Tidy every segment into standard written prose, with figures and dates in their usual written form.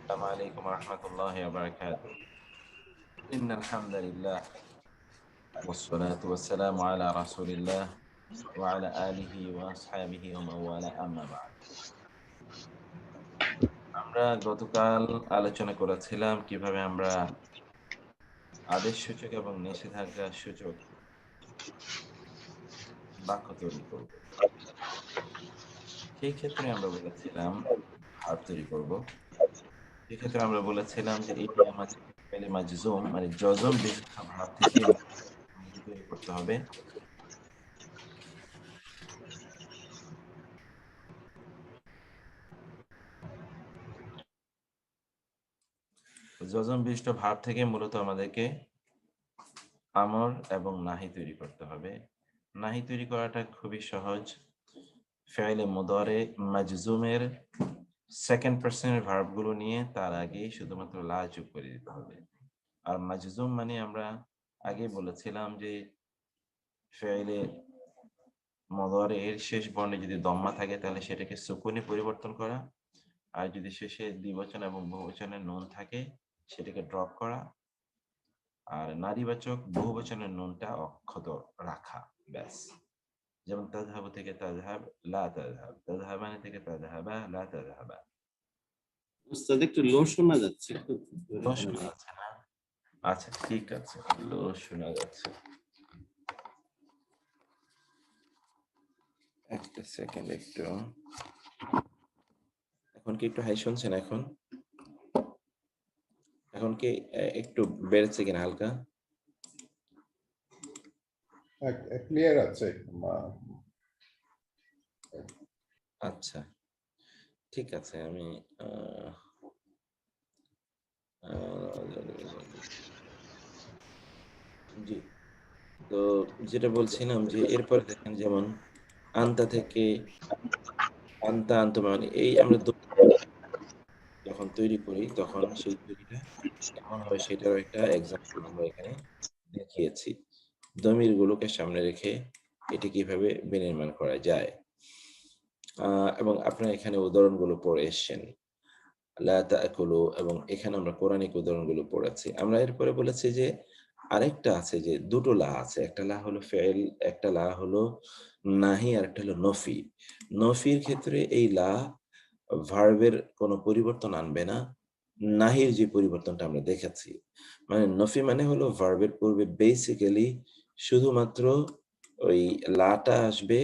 السلام عليكم ورحمة الله وبركاته. إن الحمد لله والصلاة والسلام على رسول الله وعلى آله وأصحابه ومن والاه أما بعد. আমরা গতকাল আলোচনা করেছিলাম কিভাবে আমরা আদেশ সূচক এবং নিষেধাজ্ঞা সূচক বাক্য তৈরি করব। সেই ক্ষেত্রে আমরা বলেছিলাম ভার্ব তৈরি করব। সেক্ষেত্রে আমরা বলেছিলাম যে এটি আমাদের ফেলে মাজজুম মানে জজম বিশিষ্ট ভার্ব থেকে আমাদেরকে তৈরি করতে হবে। জজম বিশিষ্ট ভার্ব থেকে মূলত আমাদেরকে আমর এবং নাহি তৈরি করতে হবে। নাহি তৈরি করাটা খুবই সহজ। ফেলে মুদারে মাজজুমের সেকেন্ড পার্সনের ভার্বগুলো নিয়ে তার আগে শুধুমাত্র লা যোগ করে দিতে হবে। আর মাজজুম মানে আমরা আগে বলেছিলাম যে ফেলে মুদারে এর শেষ বর্ণে যদি দম্মা থাকে তাহলে সেটাকে সুকুনে পরিবর্তন করা, আর যদি শেষে দ্বিবচন এবং বহুবচনের নুন থাকে সেটাকে ড্রপ করা, আর নারীবাচক বহুবচনের নুনটা অক্ষত রাখা, ব্যাস। যেমন তাযহাবু থেকে তাযহাব, লা তাযহাব, তাযহাবানি থেকে তাযহাবা, লা তাযহাবা। উস্তাদ একটু লো শোনা যাচ্ছে, একটু লো শোনা যাচ্ছে না? আচ্ছা ঠিক আছে, লো শোনা যাচ্ছে। একটা সেকেন্ড একটু। এখন কি একটু হাই শুনছেন? এখন এখন কি একটু বেড়েছে কিনা হালকা? ক্লিয়ার আছে। আচ্ছা ঠিক আছে, আমি জি, তো যেটা বলছিলাম যে এরপরে দেখেন যেমন আন্তা থেকে আন্তা আন্তমান, এই আমরা যখন তৈরি করি তখন সেই তৈরিটা কেমন হয় সেটারও একটা এক্সাম্পল আমরা এখানে দেখিয়েছি। দমির গুলোকে সামনে রেখে এটি কিভাবে বিনির্মাণ করা যায়, এবং আপনারা এখানে উদাহরণগুলো পড়ে এসছেন লা তাকুলু, এবং এখানে আমরা কোরআনিক উদাহরণগুলো পড়েছি। আমরা এরপরে বলেছি যে আরেকটা আছে, যে দুটো লা আছে, একটা লা হলো ফেল, একটা লা হলো নাহি, আর একটা হলো নফি। নফির ক্ষেত্রে এই লা ভার্বের কোনো পরিবর্তন আনবে না। নাহির যে পরিবর্তনটা আমরা দেখেছি, মানে নফি মানে হলো ভার্বের পূর্বে বেসিক্যালি শুধুমাত্র ওই লাটা আসবে,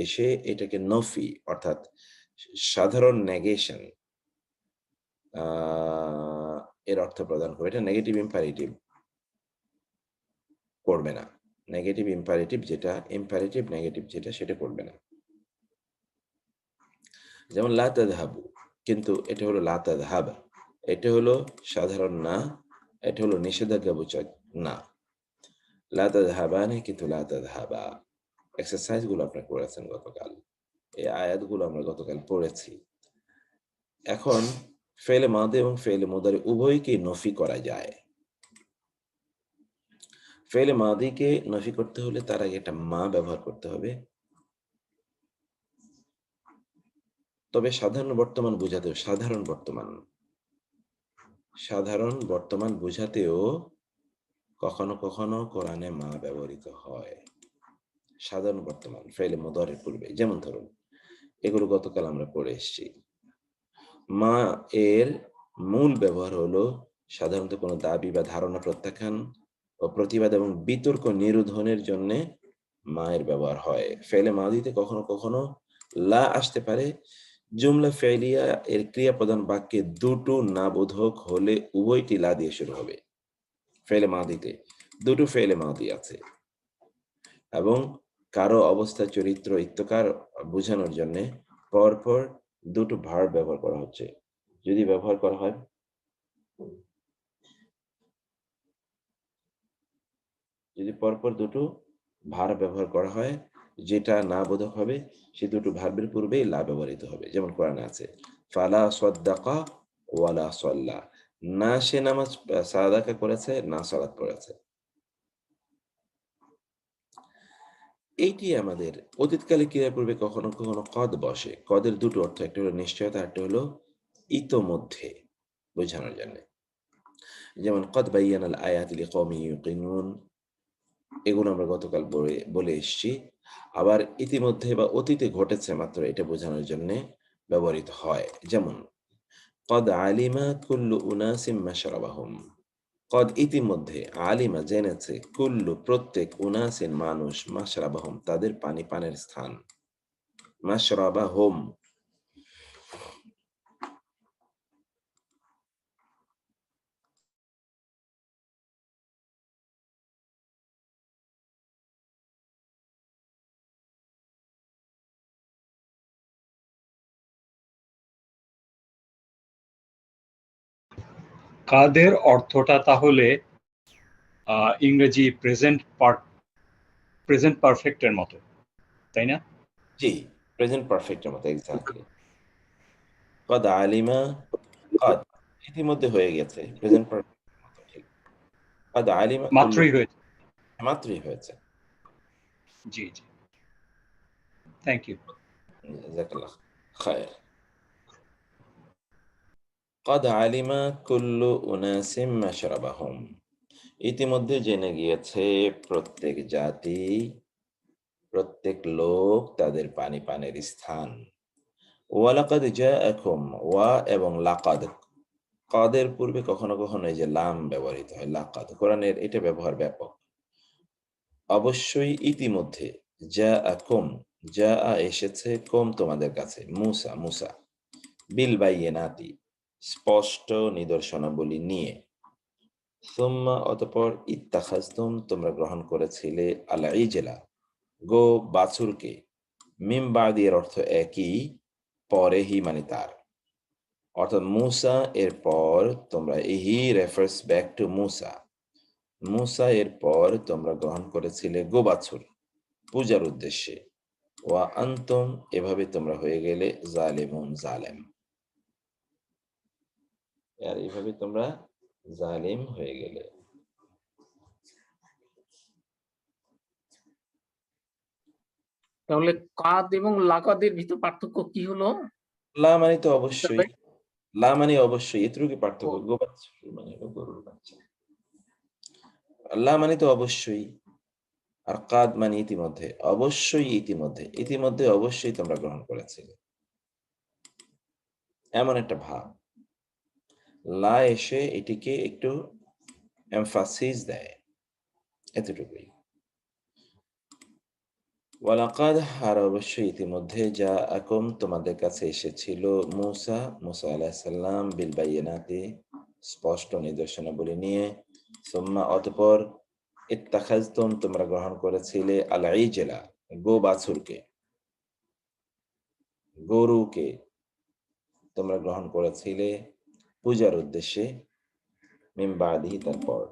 এসে এটাকে নফি অর্থাৎ সাধারণ নেগেশন এর অর্থ প্রদান করে। এটা নেগেটিভ ইম্পারেটিভ করবে না। নেগেটিভ ইম্পারেটিভ যেটা, ইম্পারেটিভ নেগেটিভ যেটা, সেটা করবে না। যেমন লা তাযহাবু, কিন্তু এটা হলো লা তাযহাবা, এটা হলো সাধারণ না, এটা হলো নিষেধাজ্ঞাবোচক না। লা তাযহাবানি কিন্তু লা তাযহাবা। এক্সারসাইজ গুলো আপনি করেছেন গতকাল, এই আয়াতগুলো আমরা গতকাল পড়েছি। এখন ফেলে মাদি এবং ফেলে মুদারি উভয়কে নফি করা যায়। ফেলে মাদিকে নফি করতে হলে তার আগে একটা মা ব্যবহার করতে হবে। তবে সাধারণ বর্তমান বোঝাতেও, সাধারণ বর্তমান বোঝাতেও কখনো কখনো কোরআনে মা ব্যবহৃত হয় সাধারণ বর্তমান ফেলে মুদারির পূর্বে। যেমন ধরুন এগুলো গতকাল আমরা পড়ে এসেছি। মা এর মূল ব্যবহার হলো সাধারণত কোনো দাবি বা ধারণা প্রত্যাখ্যান ও প্রতিবাদ এবং বিতর্ক নিরোধনের জন্য মায়ের ব্যবহার হয়। ফেলে মাদিতে কখনো কখনো লা আসতে পারে। জুমলা ফেলিয়া এর ক্রিয়াপ্রধান বাক্যে দুটো না বোধক হলে উভয়টি লা দিয়ে শুরু হবে। ফেলে মাদিতে দুটো ফেলে মাদি আছে, এবং কারো অবস্থা, চরিত্র ইত্যকার বোঝানোর জন্য পরপর দুটো ভার্ব ব্যবহার করা হচ্ছে। যদি ব্যবহার করা হয় যদি পরপর দুটো ভার্ব ব্যবহার করা হয়, যেটা না বোধক হবে সে দুটো ভার্বের পূর্বেই লা ব্যবহৃত হবে। যেমন কোরআনে আছে ফালা সাদ্দাকা ওয়ালা সাল্লা, না সে নামাজ সাদাকা করেছে, না সালাত পড়েছে। এইটি আমাদের অতীতকালে ক্রিয়ার পূর্বে কখনো কখনো কদ বসে। কদের দুটো অর্থ, একটা হলো নিশ্চয়তা, একটা হলো ইতোমধ্যে। বোঝানোর জন্য। যেমন কদ বায়্যানাল আয়াতি লিকওমিন ইউকিনুন, এগুলো আমরা গতকাল বলে এসেছি। আবার ইতিমধ্যে বা অতীতে ঘটেছে মাত্র এটা বোঝানোর জন্য ব্যবহৃত হয়। যেমন কদ আলিমা কুল্লু উনাসিম মাশরাবাহুম, কদ ইতিমধ্যে, আলিমা জেনেছে, কুল্লু প্রত্যেক, উনাসিন মানুষ, মাশরাবাহুম তাদের পানি পানের স্থান, মাশরাবাহুম। কাদের অর্থটা তাহলে ইংরেজি প্রেজেন্ট পারফেক্টের মতো, তাই না? জি, প্রেজেন্ট পারফেক্টের মতো এক্স্যাক্টলি। কদ আলিমা, কদ ইতিমধ্যে হয়ে গেছে, প্রেজেন্ট পারফেক্টের মতো ঠিক। কদ আলিমা কুল্লু, মাত্রই হয়েছে। মাত্রই হয়েছে। জি জি, থ্যাংক ইউ। জাযাকাল্লাহ খায়ের। কদ আলিমা কুল্লু উনাসিম মাশরাবাহুম, ইতিমধ্যে জেনে গিয়েছে প্রত্যেক জাতি, প্রত্যেক লোক তাদের পানি পানের স্থান। ওয়ালাকাদ জাআকুম, ওয়া এবং লাকাদ, কাদের পূর্বে কখনো কখনো এই যে লাম ব্যবহৃত হয়, লাকাদ, কোরআনের এটা ব্যবহার ব্যাপক। অবশ্যই ইতিমধ্যে, জাআকুম, জাআ এসেছে, কুম তোমাদের কাছে, মুসা মুসা, বিল বাইয়িনাতি স্পষ্ট নিদর্শনাবলী নিয়ে, সুম্মা অতঃপর, ইত্তাখাজতুম তোমরা গ্রহণ করেছিলে, আল ইজলা গো বাছুরকে, মিম বাদি এর অর্থ একই, পরে হি মানে তার, অর্থাৎ মুসা এর পর তোমরা, হি রেফার্স ব্যাক টু মুসা, মুসা এর পর তোমরা গ্রহণ করেছিলে গো বাছুর পূজার উদ্দেশ্যে, ওয়া আনতুম এভাবে তোমরা হয়ে গেলে জালিমুন জালেম, আর এইভাবে তোমরা জালিম হয়ে গেলে। তাহলে কাদ এবং লাকাদের ভিতর পার্থক্য কি হলো? লা মানে তো অবশ্যই, লা মানে অবশ্যই, এটুকু পার্থক্য, ও। গো বাছুর মানে হলো গরুর বাচ্চা, লা মানে তো অবশ্যই, আর কাদ মানে ইতিমধ্যে, অবশ্যই ইতিমধ্যে, ইতিমধ্যে অবশ্যই তোমরা গ্রহণ করেছিলে, এমন একটা ভাব। লা এসে এটিকে একটু এমফাসিস দেয়, এতটুকুই। ওয়ালাকাদ, আর অবশ্যই ইতিমধ্যে, জাআকুম তোমাদের কাছে এসেছিল, মুসা মুসা আলাইহিস সালাম, বিল বাইয়িনাতি স্পষ্ট নিদর্শনাবলী নিয়ে, সুম্মা অতঃপর, ইত্তাখাজতুম তোমরা গ্রহণ করেছিলে, আল ইজলা গো বাছুরকে, গরুকে তোমরা গ্রহণ করেছিলে পূজার উদ্দেশ্যে, মিন বাদিহি তারপর,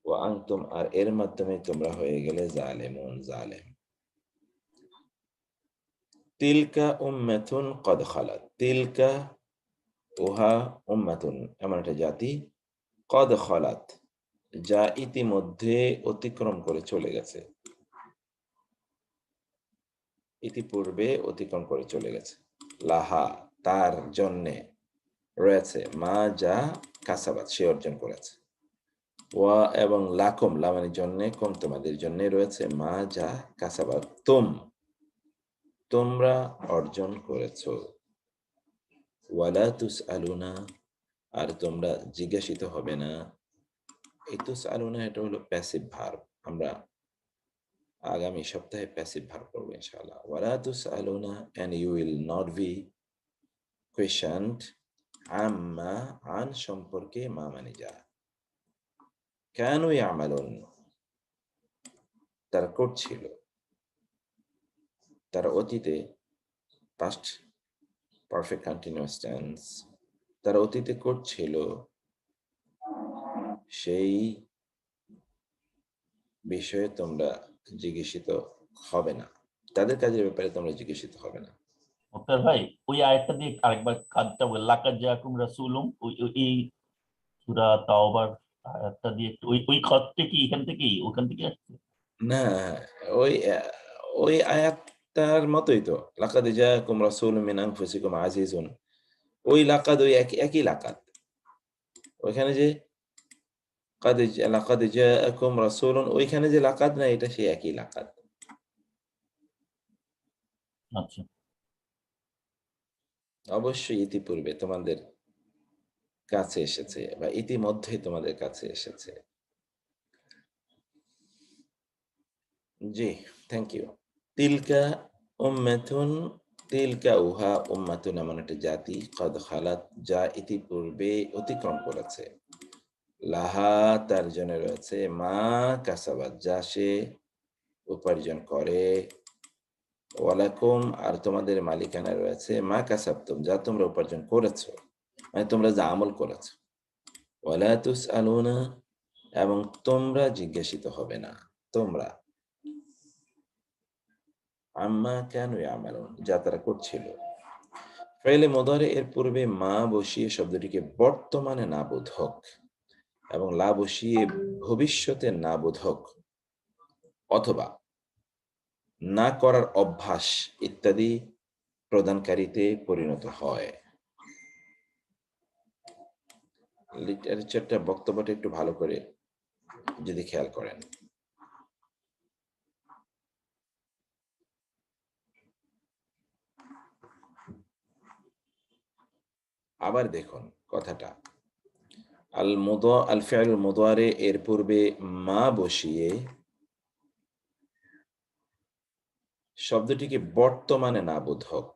ওয়া আনতুম আর এর মাধ্যমে তোমরা হয়ে গেলে জালেমুন জালেম। তিলকা উম্মাতুন কদ খালাত, তিলকা উহা, উম্মাতুন এমন একটা জাতি, কদ খালাত যা ইতিমধ্যে অতিক্রম করে চলে গেছে, ইতিপূর্বে অতিক্রম করে চলে গেছে, লাহা তার জন্যে রয়েছে, মা যা কাসাবাত সে অর্জন করেছে, ওয়া এবং লাকুম লামানের জন্যে, কম তোমাদের জন্য রয়েছে, মা যা কাসাবাত তোমরা অর্জন করেছো, ওয়ালা তুসআলুনা আর তোমরা জিজ্ঞাসিত হবে না। এই তুসআলুনা এটা হলো প্যাসিভ ভার্ব, আমরা আগামী সপ্তাহে প্যাসিভ ভার্ব করবো ইনশাআল্লাহ। ওয়ালা তুসআলুনা and you will not be questioned, আম্মা আন সম্পর্কে, মা মানে যা, কানু ইয়ামালুন তারা করছিল, তারা অতীতে, পাস্ট পারফেক্ট কন্টিনিউয়াস টেন্স, তারা অতীতে করছিল, সেই বিষয়ে তোমরা জিজ্ঞাসিত হবে না, তাদের কাজের ব্যাপারে তোমরা জিজ্ঞাসিত হবে না। মুক্তার ভাই, ওই আয়াতটা দিয়ে আরেকবার কাজটা বল, লাকাদ জাআকুম রাসূলুম, এই সূরা তাওবার আয়াতটা দিয়ে একটু, ওই খতটা কি এখান থেকেই, ওখান থেকে আসছে? না, ওই ওই আয়াতটার মতোই তো, লাকাদ জাআকুম রাসূলুম মিন আনফুসিকুম আজিজুন, ওই লাকাদ ওই একই লাকাদ, ওইখানে যে লাকাদ জাআকুম রাসূলুন, ওইখানে যে লাকাদ না, এটা সেই একই লাকাদ। আচ্ছা, অবশ্যই ইতিপূর্বে তোমাদের কাছে এসেছে বা ইতিমধ্যে তোমাদের কাছে এসেছে। জি, থ্যাংক ইউ। তিলকা উম্মাতুন, তিলকা উহা উম্মাতুন এমন একটা জাতি, কদ খালাত যা ইতিপূর্বে অতিক্রম করেছে, লাহা তার জন্য রয়েছে, মা কাসাবাত যা সে উপার্জন করে, ওয়ালাকুম আর তোমাদের মালিকানা রয়েছে, মা কাসাবতুম যা তোমরা উপার্জন করেছো, মানে তোমরা যা আমল করেছো। ওয়ালা তুসআলুনা এবং তোমরা জিজ্ঞাসিত হবে না, তোমরা আম্মা কানু ইয়ামালুন যা তারা করছিল। ফাইলে মুদারে এর পূর্বে মা বসিয়ে শব্দটিকে বর্তমানে না বোধক এবং লা বসিয়ে ভবিষ্যতে না বোধক অথবা না করার অভ্যাস ইত্যাদি প্রদানকারীতে পরিণত হয়। লিটারেচারটা, বক্তব্যটা একটু ভালো করে যদি খেয়াল করেন। আবার দেখুন কথাটা, আল ফি'ল মুদারি এর পূর্বে মা বসিয়ে শব্দটিকে বর্তমানে না বোধক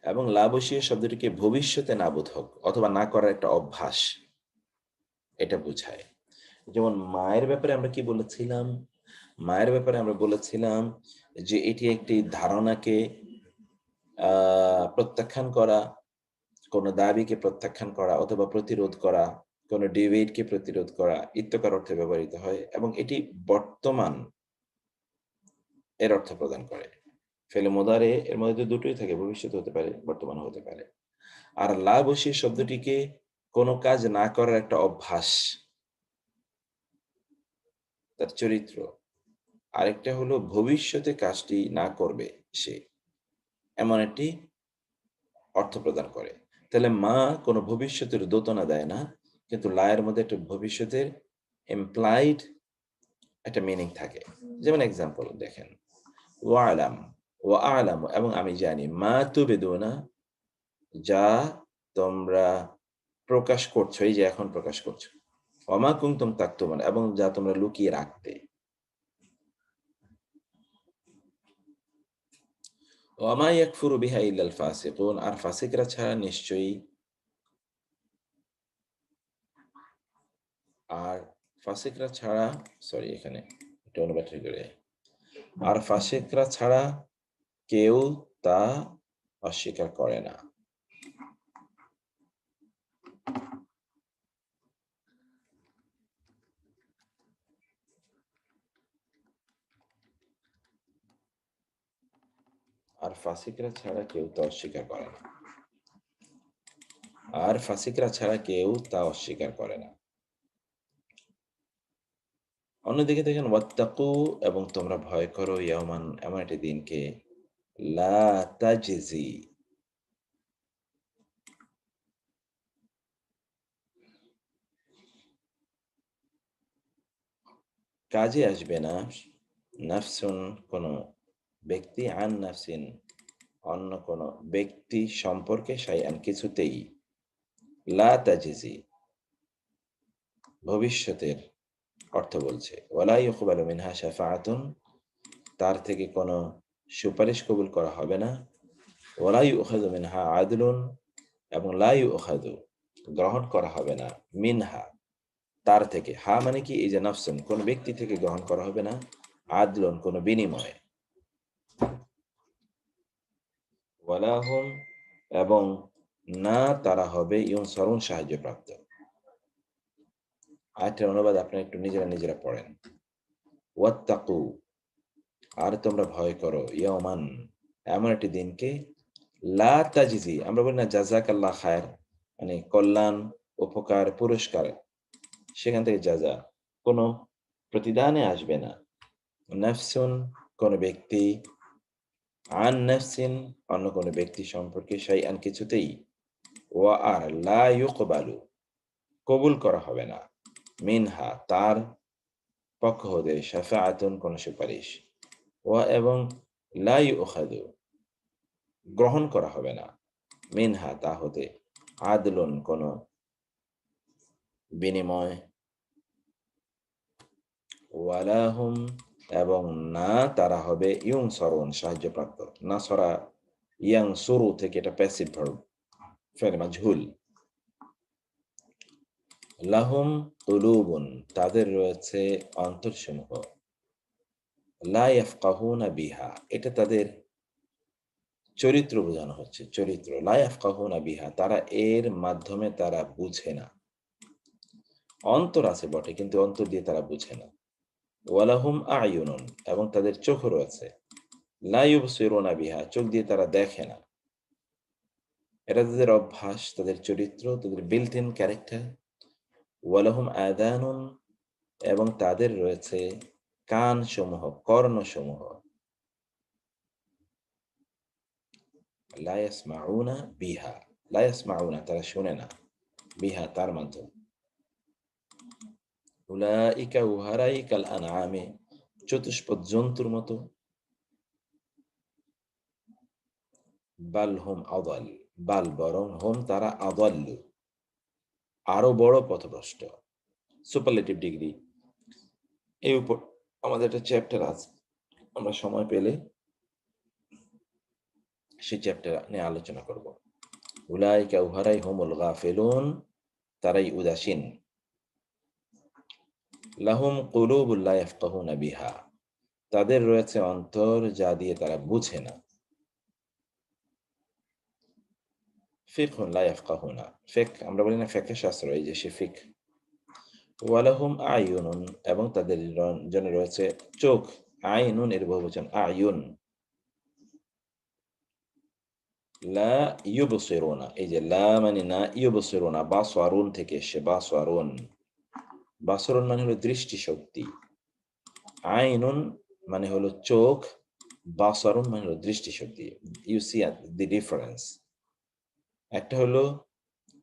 এবং লা বসিয়ে শব্দটিকে ভবিষ্যতে না বোধক অথবা না করার একটা অভ্যাস, এটা বোঝায়। যেমন মায়ের ব্যাপারে আমরা কি বলেছিলাম? মায়ের ব্যাপারে আমরা বলেছিলাম যে এটি একটি ধারণাকে প্রত্যাখ্যান করা, কোন দাবিকে প্রত্যাখ্যান করা অথবা প্রতিরোধ করা, কোন ডিবেটকে প্রতিরোধ করা ইত্যকার অর্থে ব্যবহৃত হয় এবং এটি বর্তমান এর অর্থ প্রদান করে। ফেলে মুদারে এর মধ্যে দুটোই থাকে, ভবিষ্যৎ হতে পারে, বর্তমান হতে পারে। আর লা বসিয়ে শব্দটিকে কোনো কাজ না করার একটা অভ্যাস, তার চরিত্র। আরেকটা হলো ভবিষ্যতে কাজটি না করবে সে, এমন একটি অর্থ প্রদান করে। তাহলে মা কোনো ভবিষ্যতের দোতনা দেয় না, কিন্তু লায়ের মধ্যে একটা ভবিষ্যতের এমপ্লয়েড একটা মিনিং থাকে। যেমন এক্সাম্পল দেখেন, ওয়ালাম ওয়া আলাম এবং আমি জানি, মা তুবিদুনা যা তোমরা প্রকাশ করছো, এই যে এখন প্রকাশ করছো, ওমা কুনতুম তাকতুমুন এবং যা তোমরা লুকিয়ে রাখতে। ওমা ইয়াকফুরু বিহা ইল্লাল ফাসিকুন আর ফাসিকরা ছাড়া নিশ্চয়ই, আর ফাসিকরা ছাড়া, সরি এখানে একটু অনুবাদ করে, আর ফাসিকরা ছাড়া কেউ তা অস্বীকার করে না। আর ফাসিকরা ছাড়া কেউ তা অস্বীকার করে না, আর ফাসিকরা ছাড়া কেউ তা অস্বীকার করে না। অন্যদিকে দেখেন, ওয়াত্তাকু এবং তোমরা ভয় করো, ইয়াওমান এমন একটি দিনকে, লা তাজজি কাজে আসবে না, নাফসুন কোন ব্যক্তি, আন নাফসিন অন্য কোন ব্যক্তি সম্পর্কে, শাইআন কিছুতেই, লা তাজজি ভবিষ্যতের অর্থ বলছে, ওয়ালা ইউকবালু মিনহা শাফাআতুন তার থেকে কোনো সুপারিশ কবুল করা হবে না, ওয়ালা ইউখাযু মিনহা আদলুন এবং লা ইউখাযু গ্রহণ করা হবে না, মিনহা তার থেকে, হা মানে কি, এই যে নাফসুন কোন ব্যক্তি থেকে গ্রহণ করা হবে না, আদলুন কোন বিনিময়ে, ওয়ালা হুম এবং না তারা হবে ইউনসারুন সাহায্যপ্রাপ্ত। আয়াতের অনুবাদ আপনারা একটু নিজেরা পড়েন। ওয়াত্তাকু আর তোমরা ভয় করো, ইয়াওমান এমন একটি দিনকে, লা তাজজি আমরা বলি না জাযাকাল্লাহ খায়র, মানে কল্যাণ, উপকার, পুরস্কার, সেখান থেকে জাযা কোনো প্রতিদানে আসবে না, নাফসুন কোন ব্যক্তি, আন নাফসিন অন্য কোন ব্যক্তি সম্পর্কে, শাইআন কিছুতেই, ওয়া আর লা ইউকবালু কবুল করা হবে না মিনহা তার পক্ষ হতে শাফাআতুন কোন সুপারিশ ওয়া এবং লা ইউখাযু গ্রহণ করা হবে না মিনহা তা হতে আদলুন কোন বিনিময় ওয়ালাহুম এবং না তারা হবে ইউনসরুন সাহায্যপ্রাপ্ত নাসরা ইয়ানসুরু থেকে এটা প্যাসিভ ভার্ব ফেল মাজহুল লাহুম কুলুবুন তাদের রয়েছে অন্তরসমূহ লা ইয়াফকাহুনা বিহা এটা তাদের চরিত্র বোঝানো হচ্ছে চরিত্র লা ইয়াফকাহুনা বিহা তারা এর মাধ্যমে তারা বুঝে না অন্তর আছে বটে কিন্তু অন্তর দিয়ে তারা বুঝে না ওয়ালাহুম আয়ুনুন এবং তাদের চোখ রয়েছে লা ইউবসিরুনা বিহা চোখ দিয়ে তারা দেখে না এটা তাদের অভ্যাস তাদের চরিত্র তাদের বিল্ট ইন ক্যারেক্টার ওয়ালাহুম আযানুন এবং তাদের রয়েছে কান সমূহ কর্ণ সমূহ লা ইয়াসমাউনা বিহা লা ইয়াসমাউনা তারা শুনে না বিহা তার মাধ্যমে উলাইকা উহারাই কাল আনআমে চতুষ্পদ জন্তুর মতো বাল হুম আদাল বাল বরং হুম তারা আদাল্লু আরো বড় পথভ্রষ্ট সুপারলেটিভ ডিগ্রি এই উপর আমাদের একটা চ্যাপ্টার আছে আমরা সময় পেলে সেই চ্যাপ্টার নিয়ে আলোচনা করব উলাইকা উহারাই হুমুল গাফিলুন তারাই উদাসীন লাহুম কুলুবুল লা ইয়াফকাহুনা বিহা তাদের রয়েছে অন্তর যা দিয়ে তারা বুঝে না ফিকহুন লা ইয়াফকাহুনা ফিক আমরা বলি না ফিকহ শাস্ত্র এই যে সে ফিক ওয়ালাহুম আয়ুনুন এবং তাদের জন্য রয়েছে চোখ আইনুন এর বহুবচন আয়ুন লা ইউবসিরুনা এই যে লা মানে না ইউবসিরুনা বাসওয়ারুন থেকে এসে বাসওয়ারুন বাসরুন মানে হলো দৃষ্টি শক্তি আইনুন মানে হলো চোখ বাসরুন মানে হলো দৃষ্টি শক্তি ইউ সি দি ডিফারেন্স একটা হলো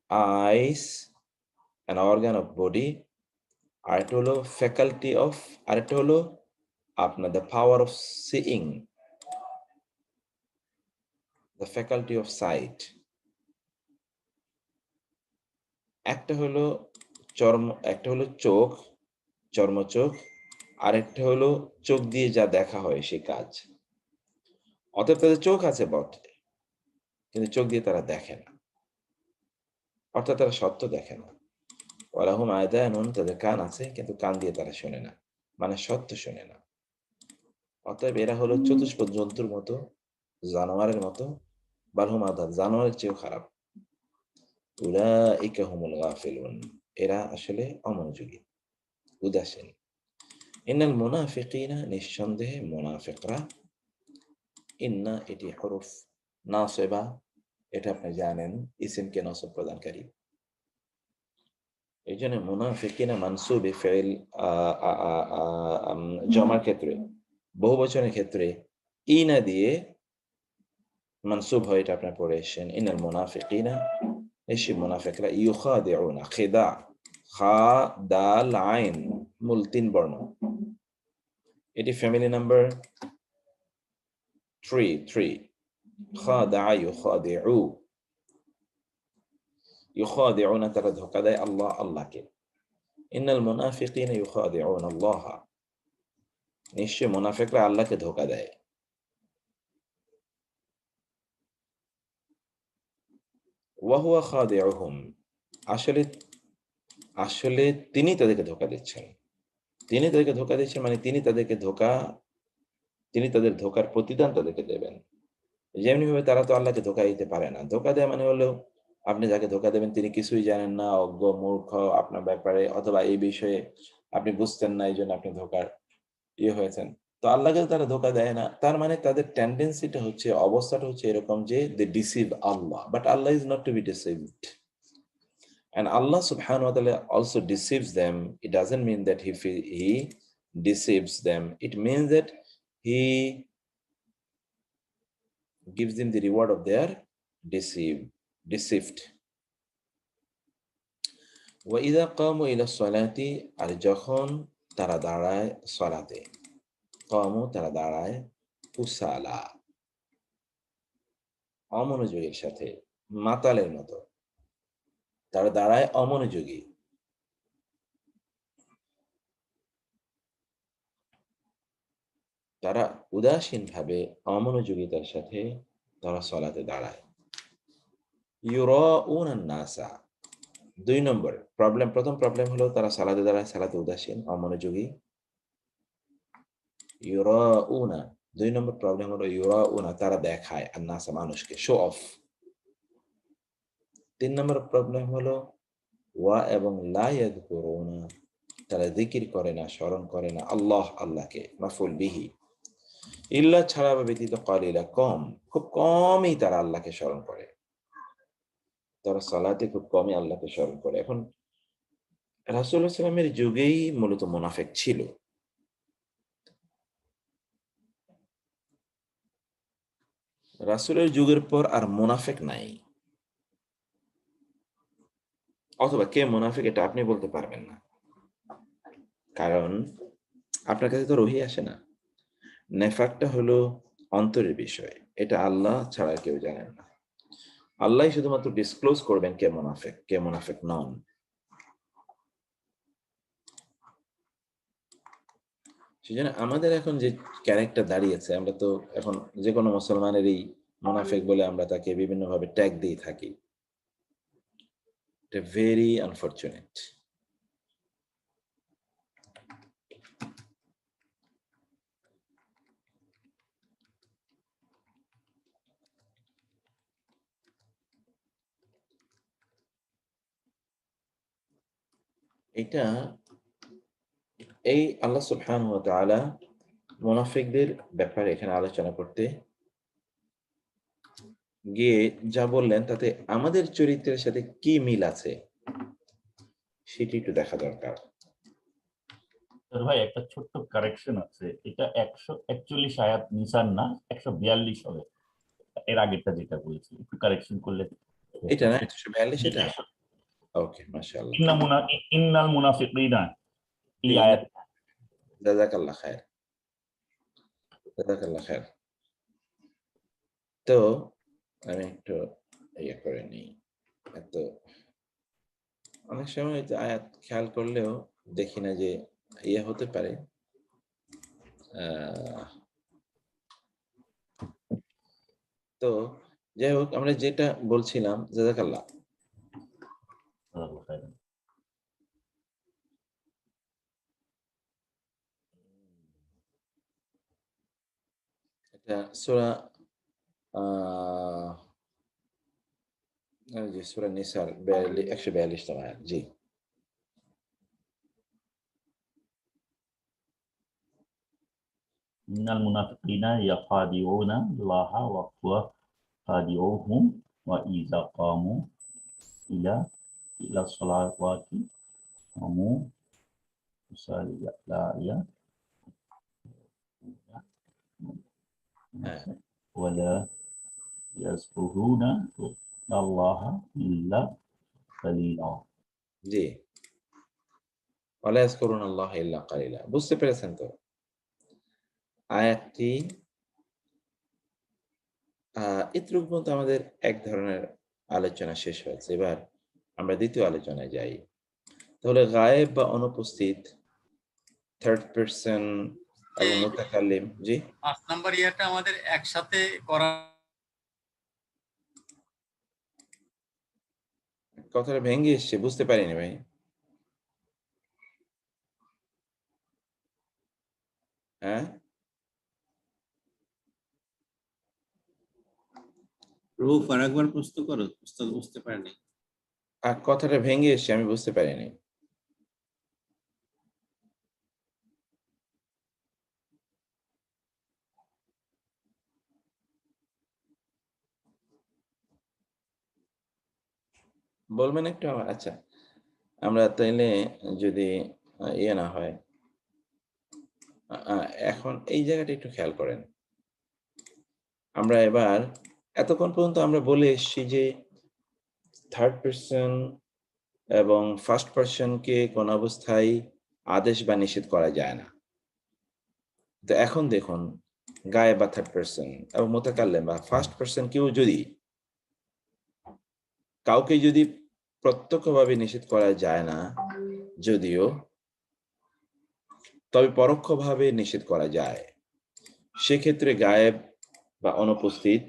আইস an organ of body আরেকটা হলো ফ্যাকাল্টি অফ আরেকটা হলো আপনার the power of seeing the faculty of sight একটা হলো একটা হলো চোখ চর্মচোখ আরেকটা হলো চোখ দিয়ে যা দেখা হয় সেই কাজ অতএব তাদের চোখ আছে বটে কিন্তু চোখ দিয়ে তারা দেখে না অর্থাৎ তারা সত্য দেখে না ওয়ালাহুম আযানুন তাদের কান আছে কিন্তু কান দিয়ে তারা শোনে না মানে সত্য শোনে না অতএব এরা হলো চতুষ্পদ জন্তুর মতো জানোয়ারের মতো বালহুম আযাব জানোয়ারের চেয়েও খারাপ উলাইকা হুমুল গাফিলুন এরা আসলে অমনোযোগী উদাসীন ইন্নাল মুনাফিকিনা নিঃসন্দেহে মুনাফিকরা ইন্না এটি হরফ নাসিবা এটা আপনি জানেন ইসিমকে নসব প্রদানকারী এই জন্য মুনাফিকিনা মানসুবে ফেল জমার ক্ষেত্রে বহু বচনের ক্ষেত্রে ইনা দিয়ে মানসুব হয় এটা আপনার পড়ে এসেছেন ইন্নাল মুনাফিকিনা নিশ্চয়ই মুনাফিকরা ইউখাদিউনা খিদা খা দাল আইন মূল 3 বর্ণ এটি ফ্যামিলি নাম্বার 3 খাদা ইউখাদিউ ইউখাদিউনা তারা ধোঁকা দেয় আল্লাহকে ইন্নাল মুনাফিকিনা ইউখাদিউনা আল্লাহ নিশ্চয়ই মুনাফিকরা আল্লাহকে ধোঁকা দেয় ওয়া হুয়া খাদিউহুম আসলে তিনি তাদেরকে ধোঁকা দিচ্ছেন মানে তিনি তাদের ধোঁকার প্রতিদান তাদেরকে দেবেন যেমনি ভাবে তারা তো আল্লাহকে ধোঁকা দিতে পারে না ধোঁকা দেয় মানে হলো আপনি যাকে ধোঁকা দেবেন তিনি কিছুই জানেন না অজ্ঞ মূর্খ আপনার ব্যাপারে অথবা এই বিষয়ে আপনি বুঝতেন না এই জন্য আপনি ধোঁকার হয়েছেন তো আল্লাহকে তারা ধোঁকা দেয় না তার মানে তাদের টেন্ডেন্সিটা হচ্ছে অবস্থাটা হচ্ছে এরকম যে they deceive Allah but Allah is not to be deceived and Allah subhanahu wa ta'ala also deceives them it doesn't mean that he deceives them it means that he gives them the reward of their deceived ওয়াইদা কামু ইলা সলাতি, আর যখন তারা দাঁড়ায় সলাতে, কামু তারা দাঁড়ায়, কুসালা অমনোযোগের সাথে, মাতালের মতো, তারা দাঁড়ায় অমনোযোগী। তারা উদাসীন ভাবে অমনোযোগিতার সাথে তারা সলাতে দাঁড়ায়। ইউরাউনা নাসা, 2 নম্বর প্রবলেম, প্রথম প্রবলেম হলো তারা সালাতে দাঁড়ায়, সালাতে উদাসীন অমনোযোগী। ইউরাউনা, 2 নম্বর প্রবলেম হলো ইউরাউনা, তারা দেখায় আর নাসা মানুষকে, শো অফ। 3 নম্বর প্রবলেম হলো ওয়া এবং লা ইয়াযকুরুনা, তারা জিকির করে না, স্মরণ করে না আল্লাহ, আল্লাহকে, মাফউল বিহি। ইল্লা ছাড়া বা ব্যতীত, কালিলা কম, খুব কমই তারা আল্লাহকে স্মরণ করে, তারা সালাতে খুব কমই আল্লাহকে স্মরণ করে। এখন রাসূলুল্লাহ সাল্লাল্লাহু আলাইহি ওয়াসাল্লামের যুগেই মূলত মুনাফিক ছিল। রাসূলের যুগের পর আর মুনাফিক নাই, অথবা কে মুনাফিক এটা আপনি বলতে পারবেন না, কারণ আপনার কাছে তো ওহী আসে না। নেফাকটা হলো অন্তরের বিষয়, এটা আল্লাহ ছাড়া কেউ জানেন না। আল্লাহই শুধুমাত্র ডিসক্লোজ করবেন কে মুনাফিক নন। সেজন্য আমাদের এখন যে ক্যারেক্টার দাঁড়িয়েছে, আমরা তো এখন যে কোনো মুসলমানেরই মুনাফিক বলে আমরা তাকে বিভিন্নভাবে ট্যাগ দিয়ে থাকি। এটা ভেরি আনফরচুনেট। এটা এই আল্লাহ সুবহানাহু ওয়া তাআলা মুনাফিকদের ব্যাপারে এখানে আলোচনা করতে গিয়ে যা বললেন তাতে আমাদের চরিত্রের সাথে কি মিল আছে সেটি একটু দেখা দরকার। ভাই একটা ছোট্ট কারেকশন আছে, এটা 141 আয়াত নিসান না, 142 হবে, এর আগেরটা যেটা বলেছি, একটু কারেকশন করলে। এটা না, 142 এটা। ওকে, মাশাআল্লাহ, ইন্নাল মুনাফিকিনা, এই আয়াত। জাযাকাল্লাহ খায়ের, জাযাকাল্লাহ খায়ের। তো আমি একটু ইয়ে করে নিই। এত অনেক সময় যে আয়াত খেয়াল করলেও দেখি না যে ইয়ে হতে পারে। তো যাই হোক, আমরা যেটা বলছিলাম, জাযাকাল্লাহ, এটা সূরা জি সূরা নিসার 142 তম আয়াত। জি, ইন্নাল মুনাফিকিনা ইয়াখাদিউনা আল্লাহা ওয়া হুয়া খাদিউহুম ওয়া ইযা কামু ইলা সলাওয়াতি কামু কুসালা হ্যাঁ, ওয়ালা ইয়াযকুরুনা আল্লাহা ইল্লা কালিলা। জি, ওয়ালা ইয়াযকুরুনাল্লাহা ইল্লা কালিলা। বুঝতে পেরেছেন তো? আয়াতটি এতটুকু পর্যন্ত আমাদের এক ধরনের আলোচনা শেষ হয়েছে। এবার আমরা দ্বিতীয় আলোচনায় যাই। তাহলে গায়েব বা অনুপস্থিত, থার্ড পারসন এবং মুতাকাল্লিম। জি, 5 নাম্বার ইয়াটা আমাদের একসাথে করা। কথাটা ভেঙে এসছে, বুঝতে পারিনি ভাই। হ্যাঁ, রূপ আর একবার প্রশ্ন করো, উস্তাদ বুঝতে পারেনি। কথাটা ভেঙে এসছে, আমি বুঝতে পারিনি। বলবেন একটু আবার? আচ্ছা, আমরা তাইলে যদি ইয়ে না হয়, এখন এই জায়গাটা একটু খেয়াল করেন। আমরা এবার এতক্ষণ পর্যন্ত আমরা বলে এসেছি যে থার্ড পারসন এবং ফার্স্ট পারসনকে কোন অবস্থায় আদেশ বা নিষেধ করা যায় না। তো এখন দেখুন গায়েব বা থার্ড পারসন এবং মুতাকাল্লিম বা ফার্স্ট পারসন কেউ যদি কাউকে যদি প্রত্যক্ষভাবে নিষেধ করা যায় না যদিও, তবে পরোক্ষভাবে নিষেধ করা যায়, সেক্ষেত্রে গায়েব বা অনুপস্থিত,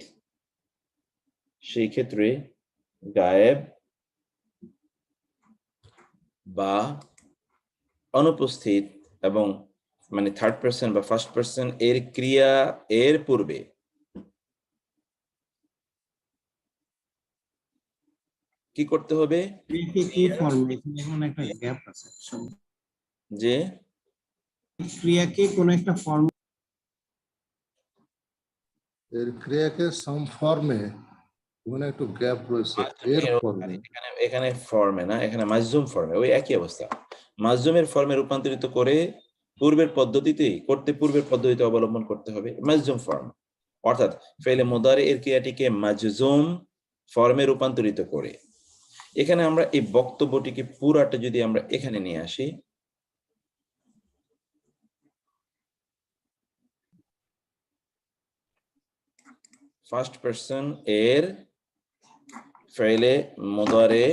সেই ক্ষেত্রে গায়েব বা অনুপস্থিত এবং মানে থার্ড পারসন বা ফার্স্ট পারসন এর ক্রিয়া এর পূর্বে কি করতে হবে? কি ফর্ম, এখানে কোনো একটা গ্যাপ আছে। যে ক্রিয়াকে কোন একটা ফর্ম, এর ক্রিয়াকে সাম ফর্মে ওখানে একটু গ্যাপ রয়েছে এর ফর্মে। এখানে ফর্মে না, এখানে মাজজুম ফর্মে, ওই একই অবস্থা। মাজজুমের ফর্মে রূপান্তরিত করে পূর্বের পদ্ধতিতে অবলম্বন করতে হবে মাজজুম ফর্ম, অর্থাৎ ফেলে মুদারি এর ক্রিয়াটিকে মাজজুম ফর্মে রূপান্তরিত করে। এখানে আমরা এই বক্তব্যটিকে পুরাটা যদি আমরা এখানে নিয়ে আসি, ফার্স্ট পারসন এর ফেলে মুদারি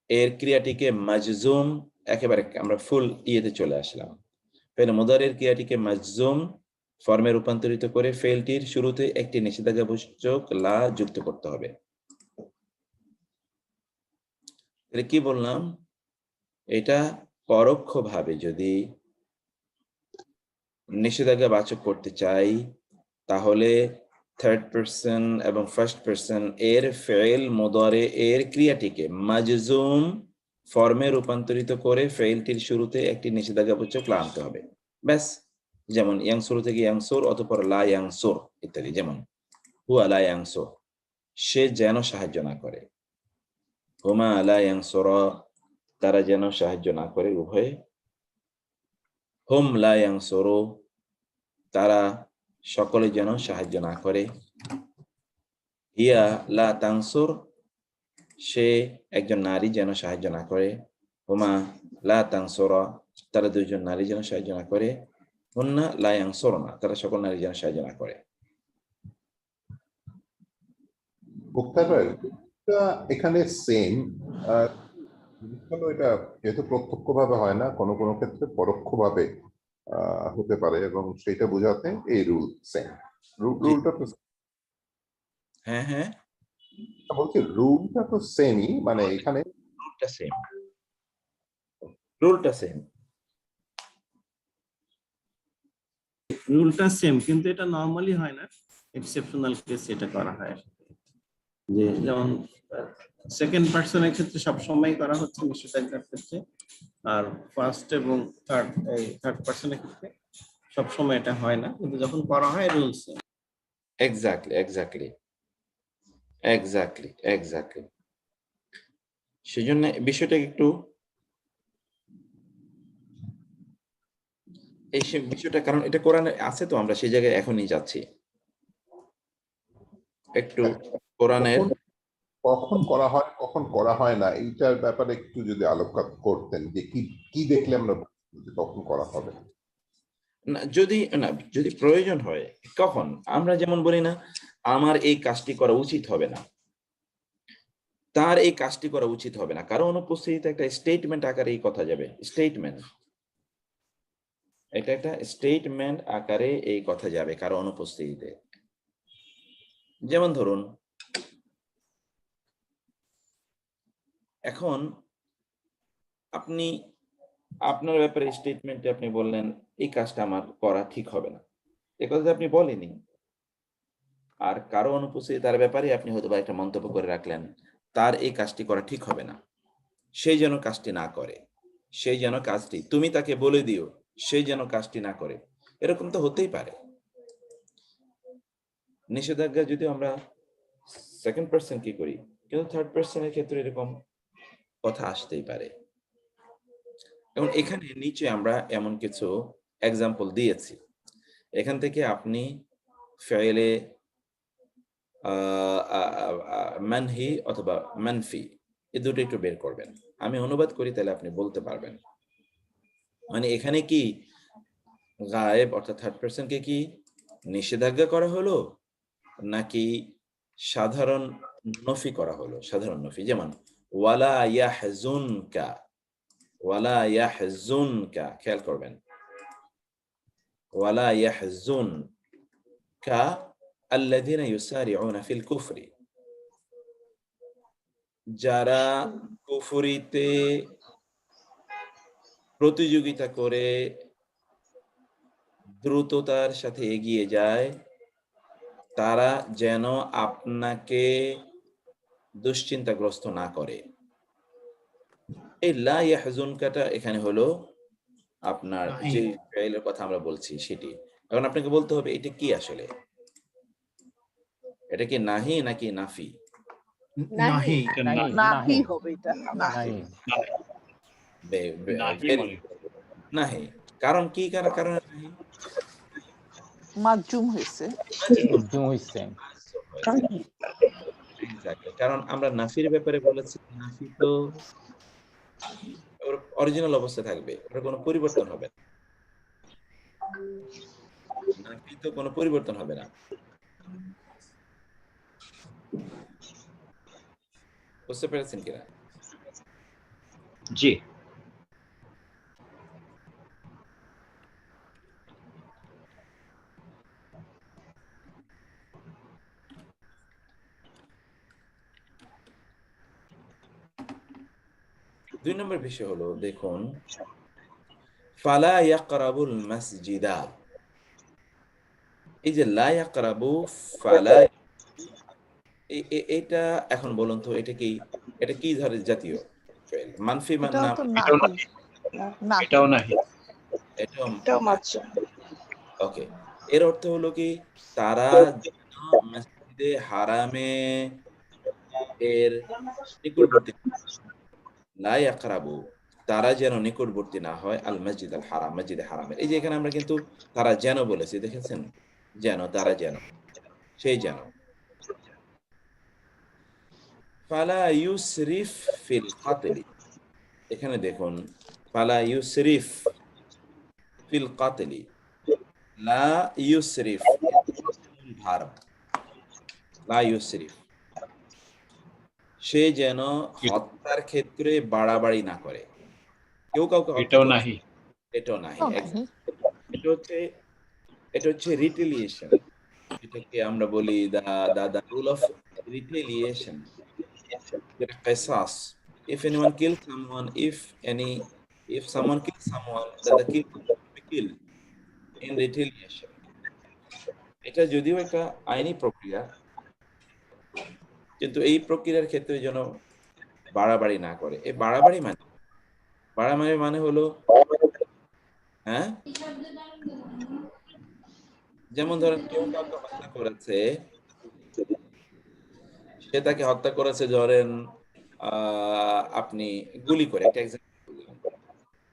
এর ক্রিয়াটিকে মাজজুম, একেবারে আমরা ফুল ইয়েতে চলে আসলাম। ফেলে মুদারির ক্রিয়াটিকে মাজজুম ফর্মে রূপান্তরিত করে ফেলটির শুরুতে একটি নিষেধাজ্ঞাবাচক লা যুক্ত করতে হবে। তাহলে কি বললাম? এটা পরোক্ষভাবে যদি নিষেধাজ্ঞাবাচক করতে চাই তাহলে থার্ড পারসন এবং ফার্স্ট পারসন এর ফেল মুদারি এর ক্রিয়াটিকে মাজজুম ফর্মে রূপান্তরিত করে ফেলটির শুরুতে একটি নিষেধাজ্ঞাবাচক লা আনতে হবে। ব্যাস, যেমন ইয়াংসুর থেকে ইয়াংসুর অতঃপর লা ইয়াংসুর ইত্যাদি। যেমন হুয়া লা ইয়াংসুর, সে যেন সাহায্য না করে। হুমা লা ইয়াংসুরা, তারা যেন সাহায্য না করে, উভয়ে। হুম লা ইয়াংসুরু, তারা সকলে যেন সাহায্য না করে। হিয়া লা তানসুর, সে একজন নারী যেন সাহায্য না করে। হুমা লা তানসুরা, তারা দুইজন নারী যেন সাহায্য না করে। হুন্না লা ইয়ানসুরনা, তারা সকল নারী যেন সাহায্য না করে। মুক্তার ভাই, এটা এখানে সেম, এটা যেহেতু প্রত্যক্ষভাবে হয় না, কোনো কোনো ক্ষেত্রে পরোক্ষভাবে হতে পারে, এবং সেটা বোঝাতে এই রুল সেম। রুলটা তো হ্যাঁ হ্যাঁ, বলছি, রুলটা তো সেমই, মানে এখানে রুলটা সেম, রুলটা সেম। রুলটা সেম, কিন্তু এটা নরমালি হয় না, এক্সেপশনাল কেস এটা করা হয়। যে যেমন সেকেন্ড পারসনের ক্ষেত্রে সবসময় করা হচ্ছে নিষেধাজ্ঞার ক্ষেত্রে, আর ফার্স্ট এবং থার্ড পারসনের ক্ষেত্রে সবসময় এটা হয় না, কিন্তু যখন করা হয় রুল সেম। এক্স্যাক্টলি। সেজন্য বিষয়টা একটু এই বিষয়টা, কারণ এটা কোরআনে আছে, তো আমরা সেই জায়গায় এখনই যাচ্ছি একটু কোরআনের। কখন করা হয় কখন করা হয় না, এইটার ব্যাপারে একটু যদি আলোকপাত করতেন, যে কি কি দেখলে আমরা কখন করা হবে। যদি প্রয়োজন হয় কখন, আমরা যেমন বলি না আমার এই কাজটি করা উচিত হবে না, তার এই কাজটি করা উচিত হবে না, কারণ অনুপস্থিতিতে একটা স্টেটমেন্ট আকারে এই কথা যাবে। এটা একটা স্টেটমেন্ট আকারে এই কথা যাবে কারো অনুপস্থিতিতে। যেমন ধরুন, এখন আপনি আপনার ব্যাপারে স্টেটমেন্টে আপনি বললেন এই কাজটা আমার করা ঠিক হবে না, এ কথা আপনি বলেনি, আর কারো অনুপস্থিতি তার ব্যাপারে আপনি হয়তো বা একটা মন্তব্য করে রাখলেন তার এই কাজটি করা ঠিক হবে না, সেই যেন কাজটি না করে, সেই যেন কাজটি তুমি তাকে বলে দিও, সেই যেন কাজটি না করে। এরকম তো হতেই পারে। নিষেধাজ্ঞা যদি আমরা সেকেন্ড পারসন কি করি, কিন্তু থার্ড পারসনের ক্ষেত্রে এরকম কথা আসতেই পারে। এবং এখানে নিচে আমরা এমন কিছু এক্সাম্পল দিয়েছি, এখান থেকে আপনি ফেলে মানহি অথবা মানফি এই দুটো একটু বের করবেন। আমি অনুবাদ করি, তাহলে আপনি বলতে পারবেন। মানে এখানে কি গায়েব অর্থাৎ থার্ড পারসনকে কি নিষেধাজ্ঞা করা হলো, নাকি সাধারণ নফি করা হলো? সাধারণ নফি, যেমন ওয়ালা ইয়াহজুনকা, ওয়ালা ইয়াহজুনকা, খেয়াল করবেন, ওয়ালা ইয়াহজুনকা আল্লাযীনা ইউসারিউনা ফিল কুফরি, যারা কুফরিতে প্রতিযোগিতা করে দ্রুততার সাথে এগিয়ে যায়, তারা যেন আপনাকে দুশ্চিন্তাগ্রস্ত না করে। এই লা ইয়াহজুনকাটা এখানে হলো আপনার যে ফাইলের কথা আমরা বলছি সেটি। এখন আপনাকে বলতে হবে এটা কি আসলে, এটা কি নাহি নাকি নাফি? নাহি নাহি হবে এটা, নাহি। নাহি, কারণ কি? কারণ নাহি মাজুম হয়েছে, কারণ আমরা নাফির ব্যাপারে বলেছি, নাফি তো অরিজিনাল অবস্থা থাকবে, ওটা কোনো পরিবর্তন হবে না, নাফি তো কোনো পরিবর্তন হবে না। বুঝতে পেরেছেন কিনা? জি। দুই নম্বর বিষয় হলো, দেখুন, ফালা ইয়াকরাবুল মাসজিদা, এই যে লা ইয়াকরাবু, ফালা, এটা এখন বলুন তো এটা কি ধরনের জাতীয় ফাইল? মানফি না? এটাও নাহি, এটাও মাজুম। ওকে, এর অর্থ হলো কি, তারা মসজিদে হারামে এর নিকটবর্তী, লা ইয়াকরাবু, তারা যেন নিকটবর্তী না হয় আল মসজিদ আল হারাম, মসজিদে হারামের। এই যে এখানে আমরা কিন্তু তারা যেন বলেছি, দেখেছেন, যেন, তারা যেন, সেই যেন। ফালা ইউসরিফ ফিল কাতলি, এখানে দেখুন, ফালা ইউসরিফ ফিল কাতলি, লা ইউসরিফ, ভার্ব, লা ইউসরিফ, সে যেন হত্যার ক্ষেত্রে বাড়াবাড়ি না করে। কেউ কাউকে এটাও নাহি, এটাও নাহি। এটা হচ্ছে রিটেলিয়েশন, এটাকে আমরা বলি দা রুল অফ রিটেলিয়েশন, যেটা কিসাস। If anyone kills someone, if someone kills someone, then the kill will be killed in retaliation. এটা যদিও একটা আইনি প্রক্রিয়া, কিন্তু এই প্রক্রিয়ার ক্ষেত্রে যেন বাড়াবাড়ি না করে। এই বাড়াবাড়ি মানে হলো, হ্যাঁ, যেমন ধরেন কেউ কাউকে হত্যা করেছে, সে তাকে হত্যা করেছে, ধরেন আপনি গুলি করে, একটা এক্সাম্পল দিলাম।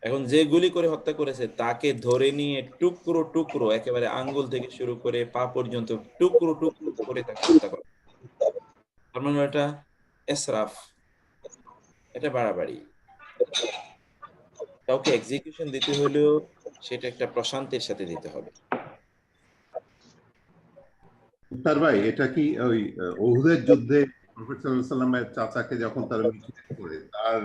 এখন যে গুলি করে হত্যা করেছে তাকে ধরে নিয়ে টুকরো টুকরো, একেবারে আঙ্গুল থেকে শুরু করে পা পর্যন্ত টুকরো টুকরো করে তাকে হত্যা করে, তার মানে এটা ইসরাফ, এটা বাড়াবাড়ি। কাউকে এক্সিকিউশন দিতে হলেও সেটা একটা প্রশান্তির সাথে দিতে হবে। তার ভাই, এটা কি ওই উহুদের যুদ্ধে প্রফেট সাল্লাল্লাহু আলাইহি ওয়াসাল্লামের চাচাকে যখন তারা মিছিল করে, তার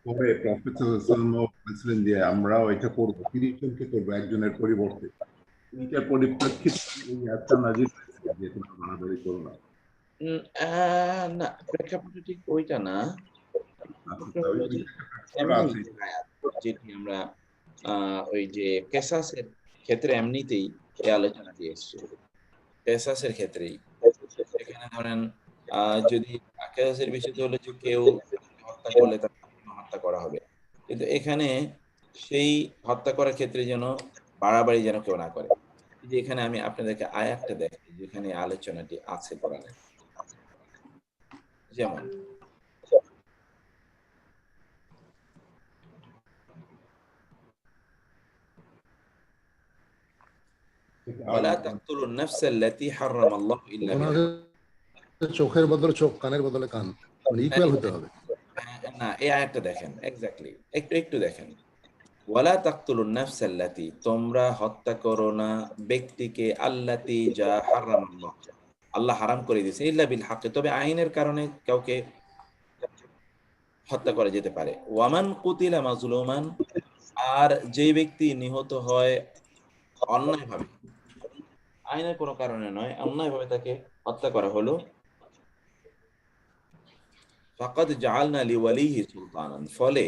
পরে প্রফেট সাল্লাল্লাহু আলাইহি ওয়াসাল্লাম বলেছিলেন যে আমরাও এটা করব, ৩০ জনকে করব একজনের পরিবর্তে। এইটার পরিপ্রেক্ষিতে এই আয়াতটা নাযিল হয়েছে যে তোমরা বাড়াবাড়ি করো না। না, প্রেক্ষাপটটা ঠিক ওইটা না, যেটি আমরা ওই যে কেসাসের ক্ষেত্রে এমনিতেই এই আলোচনাটি এসছে, কেসাসের ক্ষেত্রেই। এখানে ধরেন যদি কেসাসের বিষয়টা হলো যে কেউ হত্যা করলে তাকে হত্যা করা হবে, কিন্তু এখানে সেই হত্যা করার ক্ষেত্রে যেন বাড়াবাড়ি যেন কেউ না করে। যে এখানে আমি আপনাদেরকে আয়াতটা দেখাই যেখানে আলোচনাটি আছে কোরআনে, যেমন ওয়ালা তাকতুলুন নাফসাল্লাতী হারামাল্লাহু ইল্লা বিল হক, চোখের বদলে চোখ, কানের বদলে কান। মানে ইকুয়াল হতে হবে। না, এই আয়াতটা দেখেন এক্স্যাক্টলি, একটু দেখেন। ওয়ালা তাকতুলুন নাফসাল্লাতী, তোমরা হত্যা করো না ব্যক্তিকে, আল্লাতী যা হারামাল্লাহ, আল্লাহ হারাম করে দিয়েছে, ইল্লা বিল হাক্কি, তবে আইনের কারণে কাউকে হত্যা করা যেতে পারে। ওয়ামান কুতিলা মাজলুমান, আর যে ব্যক্তি নিহত হয় অন্যায়ভাবে, আইনের কোনো কারণে নয়, অন্যায়ভাবে তাকে হত্যা করা হলো, ফাকাদ জাআলনা লিওয়ালিহি সুলতানান, ফলে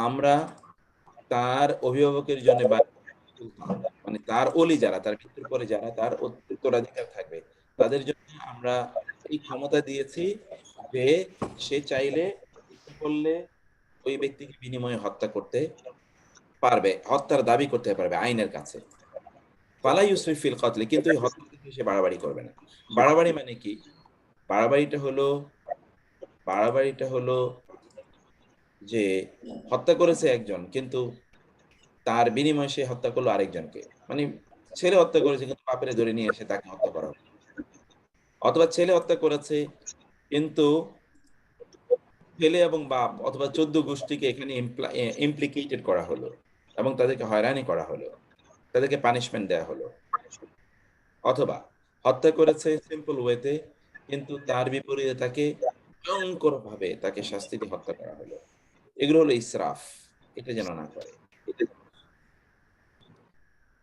আমরা তার অভিভাবকের জন্য সুলতান, মানে তার ওলি যারা, তার মৃত্যুর পরে যারা তার উত্তরাধিকার থাকবে, তাদের জন্য আমরা এই ক্ষমতা দিয়েছি যে সে চাইলে ইচ্ছা করলে ওই ব্যক্তিকে বিনিময়ে হত্যা করতে পারবে, হত্যার দাবি করতে পারবে আইনের কাছে। ফালা ইউসরিফ ফিল কতল, কিন্তু এই হত্যার সে বাড়াবাড়ি করবে না। বাড়াবাড়ি মানে কি? বাড়াবাড়িটা হলো যে হত্যা করেছে একজন, কিন্তু তার বিনিময়ে সে হত্যা করলো আরেকজনকে, মানে ছেলে হত্যা করেছে কিন্তু বাপেরে ধরে নিয়ে এসে তাকে হত্যা করা হলো, অথবা ছেলে হত্যা করেছে কিন্তু ছেলে এবং বাপ অথবা 14 গোষ্ঠীকে এখানে ইমপ্লিকেটেড করা হলো এবং তাদেরকে হয়রানি করা হলো, তাদেরকে পানিশমেন্ট দেওয়া হলো। অথবা হত্যা করেছে সিম্পল ওয়েতে, কিন্তু তার বিপরীতে তাকে ভয়ঙ্কর ভাবে তাকে শাস্তি দিয়ে হত্যা করা হলো। এগুলো হলো ইসরাফ, এটা যেন না করে।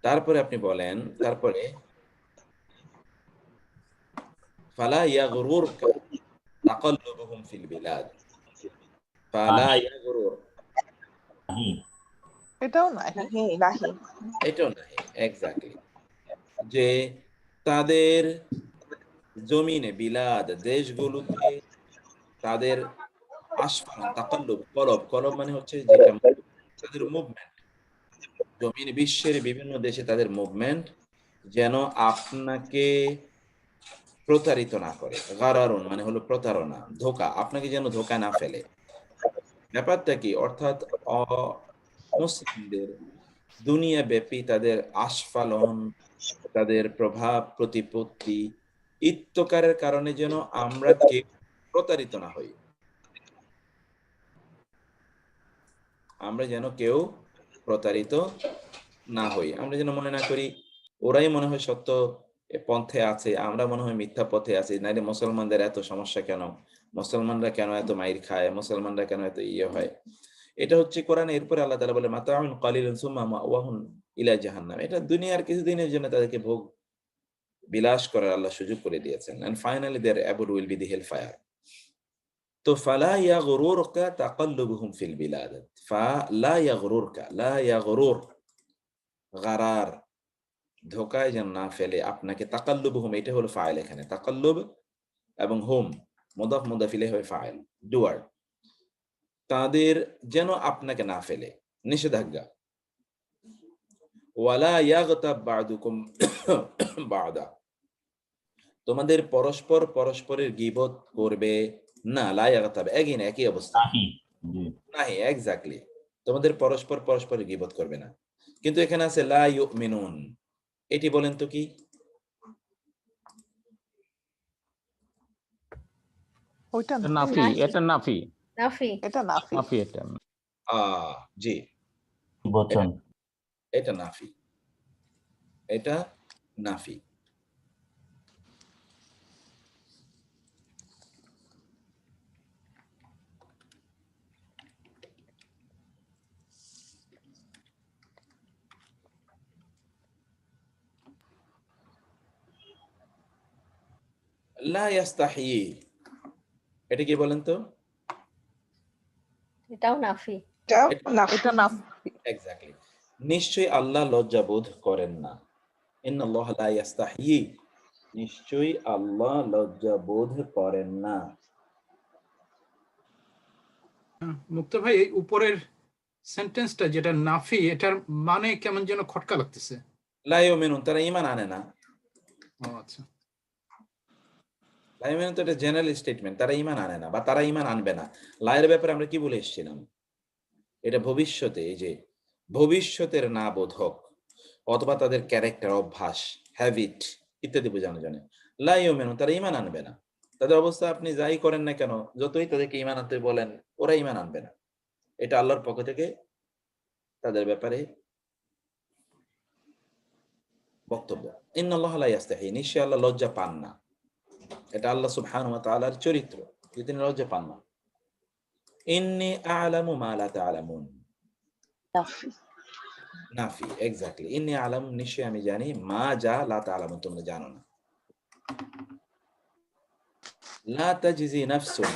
তারপরে আপনি বলেন, তারপরে ফালা ইয়াগরুরকা তাকাল্লুবুহুম ফিল বিলাদ, ফালা ইয়াগরুর, এটাও নাহি নাহি এটাও নাই, এক্স্যাক্টলি, যে তাদের জমিনে, বিলাদ দেশগুলোতে তাদের আশফালন, তাকাল্লুব, কলব মানে হচ্ছে যেটা তাদের মুভমেন্ট, জমিনে বিশ্বের বিভিন্ন দেশে তাদের মুভমেন্ট যেন আপনাকে প্রতারিত না করে। গারারুন মানে হলো প্রতারণা, ধোকা, আপনাকে যেন ধোকা না ফেলে। ব্যাপারটা কি? অর্থাৎ মুসলিমদের দুনিয়া ব্যাপী তাদের আস্ফালন, তাদের প্রভাব প্রতিপত্তি ইত্যকারের কারণে যেন আমরা কেউ প্রতারিত না হই, আমরা যেন কেউ প্রতারিত না হই, আমরা যেন মনে না করি ওরাই মনে হয় সত্য পন্থে আছে, আমরা মনে হয় মিথ্যা পথে আছি, নাইলে মুসলমানদের এত সমস্যা কেন, মুসলমানরা কেন এত মাইর খায়, মুসলমানরা কেন এত ইয়ে হয়। এটা হচ্ছে কোরআনে। এরপরে আল্লাহ তাআলা বলে মাতাউন কালিলুন সুম্মা মাওয়াহুম ইলা জাহান্নাম, এটা দুনিয়ার কিছুদিনের জন্য তাদেরকে ভোগ বিলাস করার আল্লাহ সুযোগ করে দিয়েছেন, and finally their abode will be the hell fire. তো ফালা ইয়াগরুরকা তাকাল্লুবুহুম ফিল বিলাদ, ফালা ইয়াগরুরকা, লা ইয়াগরুর, গারার, ধোকায় যেন না ফেলে আপনাকে, তাকাল্লুবুহুম এটা হলো ফাইল, এখানে তাকাল্লুব এবং হুম মুদাফ মুদাফ ইলাইহি হয় ফাইল, ডুয়ার, তাদের যেন আপনাকে না ফেলে, নিষেধাজ্ঞা। ওয়ালা ইয়াগতাব বা'দুকুম বা'দা, তোমাদের পরস্পর পরস্পরের গীবত করবে না। লা ইয়াগতাব এগেইন একই অবস্থা, নাহি, এক্স্যাক্টলি, তোমাদের পরস্পর পরস্পরের গীবত করবে না। কিন্তু এখানে আছে লা ইউমিনুন, এটি বলেন তো কি? ওইটা নাফি, এটা নাফি, এটা নাফি নাফি এটা। জি, বলছেন এটা নাফি, এটা নাফি। লা ইয়াস্তাহি, এটা কি বলেন তো? এটাও নাফি, এটা নাফি এক্স্যাক্টলি, নিশ্চয়ই আল্লাহ লজ্জা বোধ করেন না। ইন্নাল্লাহ লা ইয়াস্তাহি, নিশ্চয়ই আল্লাহ লজ্জা বোধ করেন না। মুক্তা ভাই, এই উপরের সেন্টেন্সটা যেটা নাফি, এটার মানে কেমন যেন খটকা লাগতেছে। লা ইউমিনুন, তারা ঈমান আনে না। ও আচ্ছা, লা ইউমিনুন তো এটা জেনারেল স্টেটমেন্ট, তারা ঈমান আনে না বা তারা ঈমান আনবে না। লায়ের ব্যাপারে আমরা কি বলে এসেছিলাম? এটা ভবিষ্যতে, এই যে ভবিষ্যতের না বোধক অথবা তাদের ক্যারেক্টার, অভ্যাস, হ্যাবিট ইত্যাদি বোঝানো জানে। লা ইউমিনুন, তারা ঈমান আনবে না। তাদের অবস্থা আপনি যাই করেন না কেন, যতই তাদেরকে ঈমান আনতে বলেন, ওরা ঈমান আনবে না। এটা আল্লাহর পক্ষ থেকে তাদের ব্যাপারে বক্তব্য। ইন্নাল্লাহা লা ইয়াস্তাহি, নিশ্চয়ই আল্লাহ লজ্জা পান না। এটা আল্লাহ সুবহানাহু ওয়া তাআলার চরিত্র যে তিনি লজ্জা পান না। ইন্নী আ'লামু মা লা তা'লামুন, নাফি, এক্স্যাক্টলি। ইন্নী আ'লামু, নিশ্চয়ই আমি জানি, মা যা লা তা'লামুন, তোমরা জানো না। লা তাজজি নাফসুন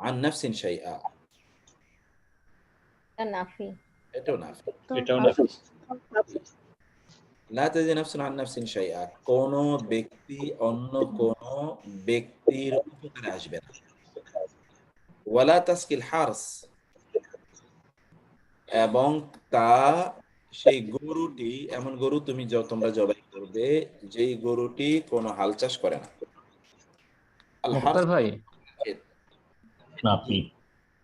আন নাফসিন শাইআ, নাফি। এটাও নাফি। এটাও না। লা তাজজি নাফসুন আন নাফসিন শাইআ, কোন ব্যক্তি অন্য কোন ব্যক্তির উপকারে আসবে না। ওয়ালা তাসকিল হারস, এবং তা সেই গরুটি, এমন গরু তুমি তোমরা জবাই করবে যেই গরুটি কোনো হাল চাষ করে না। আল হারস মুক্তার ভাই, নাফি।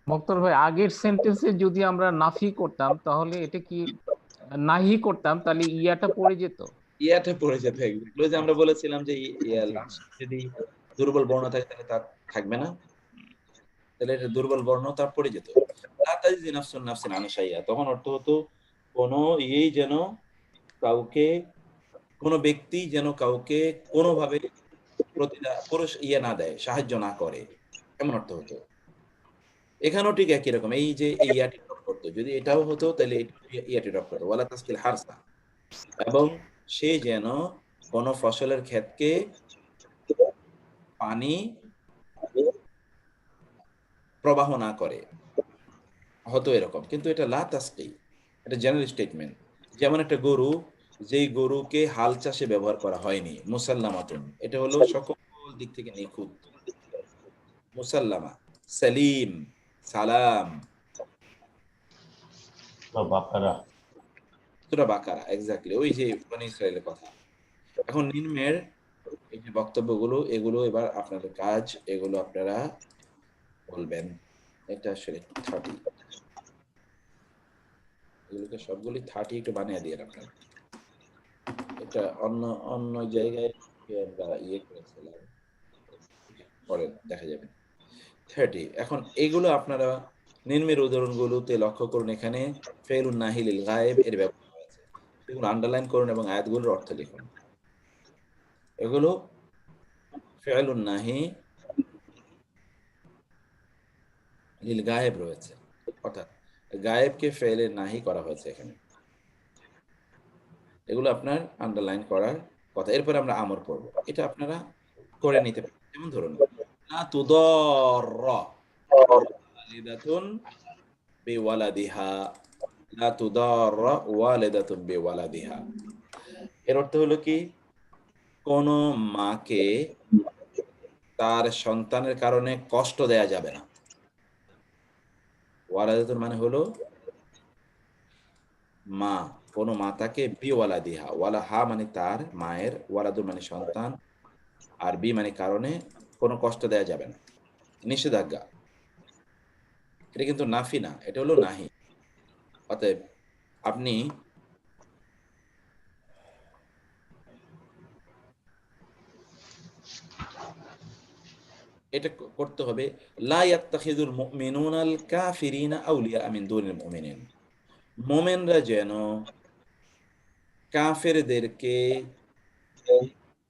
মুক্তার ভাই, আগের সেন্টেন্সে যদি আমরা নাফি করতাম তাহলে এটা কি নাহি করতাম, তাহলে ইয়াটা পড়ে যেত। ইয়াটা পড়ে যেতে এগুলো যে আমরা বলেছিলাম যে যদি দুর্বল বর্ণ থাকে তাহলে তার থাকবে না, তাহলে এটা দুর্বল বর্ণ তার পড়ে যেত। লা তাজজি নাফসুন নাফসিন আন শাইআ, তখন অর্থ হতো কোনো যেন কাউকে, কোনো ব্যক্তি যেন কাউকে কোনোভাবে না দেয়, সাহায্য না করে, এমন অর্থ হতো। এখানেও ঠিক একই রকম, এই যে এই ইয়াটি ড্রপ করতো, যদি এটাও হতো তাহলে ইয়াটি ড্রপ করতো, ওয়ালা তাসকিল হারসা, এবং সে যেন কোনো ফসলের ক্ষেতকে পানি প্রবাহ না করে, হতো এরকম। কিন্তু এটা লা তাসকি, এটা জেনারেল স্টেটমেন্ট। যেমন একটা গরু, যেই গরুকে হাল চাষে ব্যবহার করা হয়নি, মুসাল্লামাতুন, এটা হলো সকল দিক থেকে নিখুঁত। মুসাল্লামা, সালিম, সালাম, বাকারা। সূরা বাকারা, এক্স্যাক্টলি, ওই যে বনী ইসরাইলের কথা। এখন নিম্নের এই যে বক্তব্যগুলো, এগুলো এবার আপনাদের কাজ, এগুলো আপনারা বলবেন। এটা আসলে 30, এগুলোকে সবগুলি 30 একটু বানিয়ে দিয়ে আপনারা, এটা অন্য অন্য জায়গায় আমরা ইয়ে করেছিলাম, পরে দেখা যাবে। 30। এখন এগুলো আপনারা নিম্নের উদাহরণগুলোতে লক্ষ্য করুন, এখানে ফেলুন নাহি লিল গায়েব এর ব্যবহার হয়েছে, সেগুলো আন্ডারলাইন করুন এবং আয়াতগুলোর অর্থ লিখুন। এগুলো ফেলুন নাহি লিল গায়েব রয়েছে, অর্থাৎ গায়েবকে ফেলে নাহি করা হয়েছে এখানে, এগুলো আপনার আন্ডারলাইন করার কথা। এরপরে আমরা আমর পড়ব, এটা আপনারা করে নিতে পারেন। যেমন ধরুন, লা তুদাররা ওয়ালিদাতুন বিওয়ালাদিহা, লা তুদাররা ওয়ালিদাতুন বিওয়ালাদিহা, এর অর্থ হলো কি, কোন মাকে তার সন্তানের কারণে কষ্ট দেয়া যাবে না। ওয়ালাদাতুন মানে হলো মা, কোন মাতাকে বিওয়ালাদিহা, ওয়ালা হা মানে তার মায়ের, ওয়ালাদুন মানে সন্তান, আর বি মানে কারণে, কোনো কষ্ট দেয়া যাবে না, নিষেধাজ্ঞা। এটা কিন্তু নাফি না, এটা হলো নাহি। অতএব আপনি এটা করতে হবে, লা ইয়াত্তাখিযুল মুমিনুনাল কাফিরিনা আউলিয়া মিন দুনিল মুমিনিন, মুমিনরা যেন কাফেরদেরকে,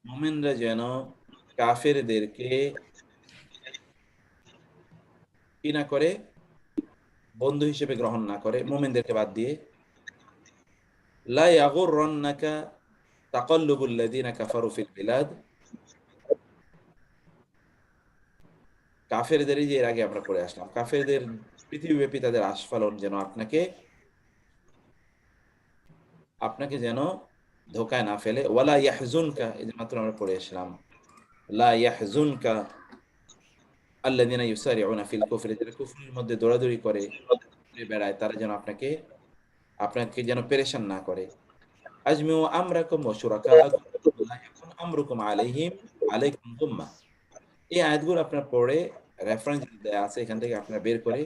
মুমিনরা যেন কাফেরদেরকে কি না করে, বন্ধু হিসেবে গ্রহণ না করে, মুমিনদেরকে বাদ দিয়ে। লা ইয়াগুররান্নাকা তাকাল্লুবুল লাযিনা কাফারু ফিল বিলাদ, কাফেরদের, যে এর আগে আমরা পড়ে আসলাম, কাফেরদের পৃথিবীব্যাপী তাদের আস্ফালন যেন আপনাকে যেন ধোকায় না ফেলে। ওয়ালা ইয়াহজুনকা, এই যে মাত্র আমরা পড়ে আসলাম, লা ইয়াহজুনকা আল্লাযিনা ইউসারিউনা ফিল কুফরি, যারা কুফরের মধ্যে দৌড়াদৌড়ি করে বেড়ায়, তারা যেন আপনাকে যেন পেরেশান না করে। আজমিউ আমরাকুম ওয়া শুরাকাআকুম লা ইয়াকুন আমরুকুম আলাইকুম গুম্মা, এই আয়াতগুলো আপনার পড়ে রেফারেন্স দেয়া আছে, এখান থেকে আপনারা বের করে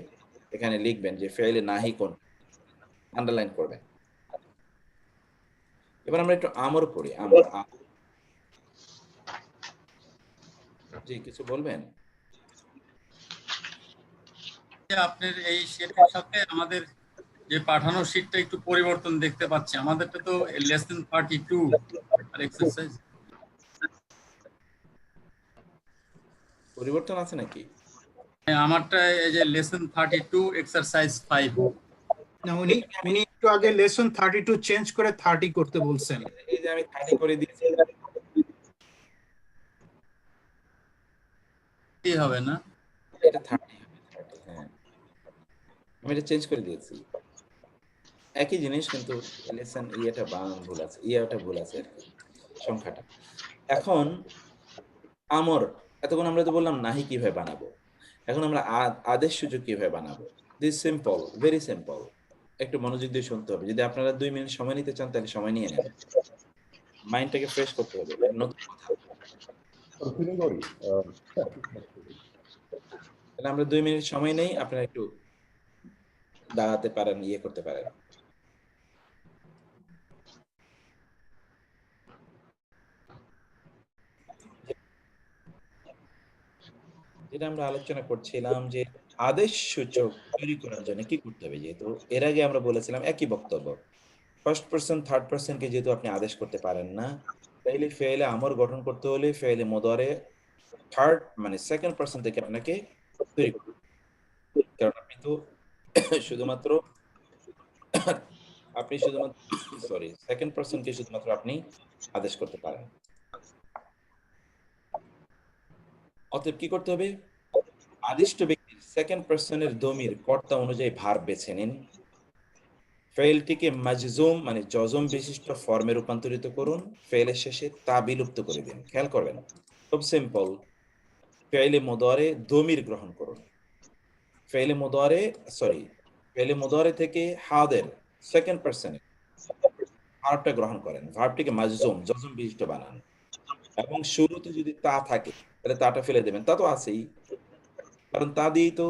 এখানে লিখবেন যে ফেইলে নাহি কোন, আন্ডারলাইন করবেন। এবার আমরা একটু আমর পড়ি। আমর, জি, কিছু বলবেন? আপনার এই শীটের সাথে আমাদের যে পাঠানো শীটটা একটু পরিবর্তন দেখতে পাচ্ছি। আমাদেরটা তো লেসন 32 আর এক্সারসাইজ। পরিবর্তন আছে নাকি? আমারটা এই যে লেসন 32 এক্সারসাইজ 5। না, উনি একটু আগে লেসন 32 চেঞ্জ করে 30 করতে বলছেন। এই যে আমি 30 করে দিয়েছি, কি হবে না? এটা 30 হবে, 30, হ্যাঁ। আমি এটা চেঞ্জ করে দিয়েছি। একই জিনিস, কিন্তু লেসন ইয়েটা বানান ভুল আছে, ইয়েটা ভুল আছে আর কি, সংখ্যাটা। এখন আমর, এতক্ষণ আমরা তো বললাম নাহি কিভাবে বানাবো। এখন আমরা আদেশ সূচক কিভাবে বানাবো। This simple, very simple. একটু মনোযোগ দিয়ে শুনতে হবে। যদি আপনারা 2 মিনিট সময় নিতে চান তাহলে সময় নিয়ে নেন, মাইন্ডটাকে ফ্রেশ করতে হবে। নতুন কথা, তাহলে আমরা 2 মিনিট সময় নেই, আপনারা একটু দাঁড়াতে পারেন, ইয়ে করতে পারেন। যেটা আমরা আলোচনা করছিলাম যে আদেশ সূচক তৈরি করার জন্য কি করতে হবে। যেহেতু এর আগে আমরা বলেছিলাম একই বক্তব্য, ফার্স্ট পারসন থার্ড পারসনকে যেহেতু আপনি আদেশ করতে পারেন না, তাইলে ফেলে আমর গঠন করতে হলে ফেলে মুদারে থার্ড মানে সেকেন্ড পারসন থেকে আপনাকে তৈরি করতে হবে। কারণ আপনি তো শুধুমাত্র সেকেন্ড পারসনকে শুধুমাত্র আপনি আদেশ করতে পারেন। অতএব কি করতে হবে, আদিষ্ট ব্যক্তির সেকেন্ড পারসনের দমির কর্তা অনুযায়ী ভার্ব বেছে নিন। ফেলটিকে মাজজুম মানে জজম বিশিষ্ট ফর্মে রূপান্তরিত করুন। ফেলের শেষে তা বিলুপ্ত করে দিন। খেয়াল করবেন, খুব সিম্পল। ফেলে মুদারে দমির গ্রহণ করুন। ফেলে মুদারে থেকে হাদের সেকেন্ড পারসনে ভার্বটা গ্রহণ করেন। ভার্বটিকে মাজজুম জজম বিশিষ্ট বানান এবং শুরুতে যদি তা থাকে তাহলে তাটা ফেলে দেবেন। তা তো আছেই, কারণ তা দিয়েই তো।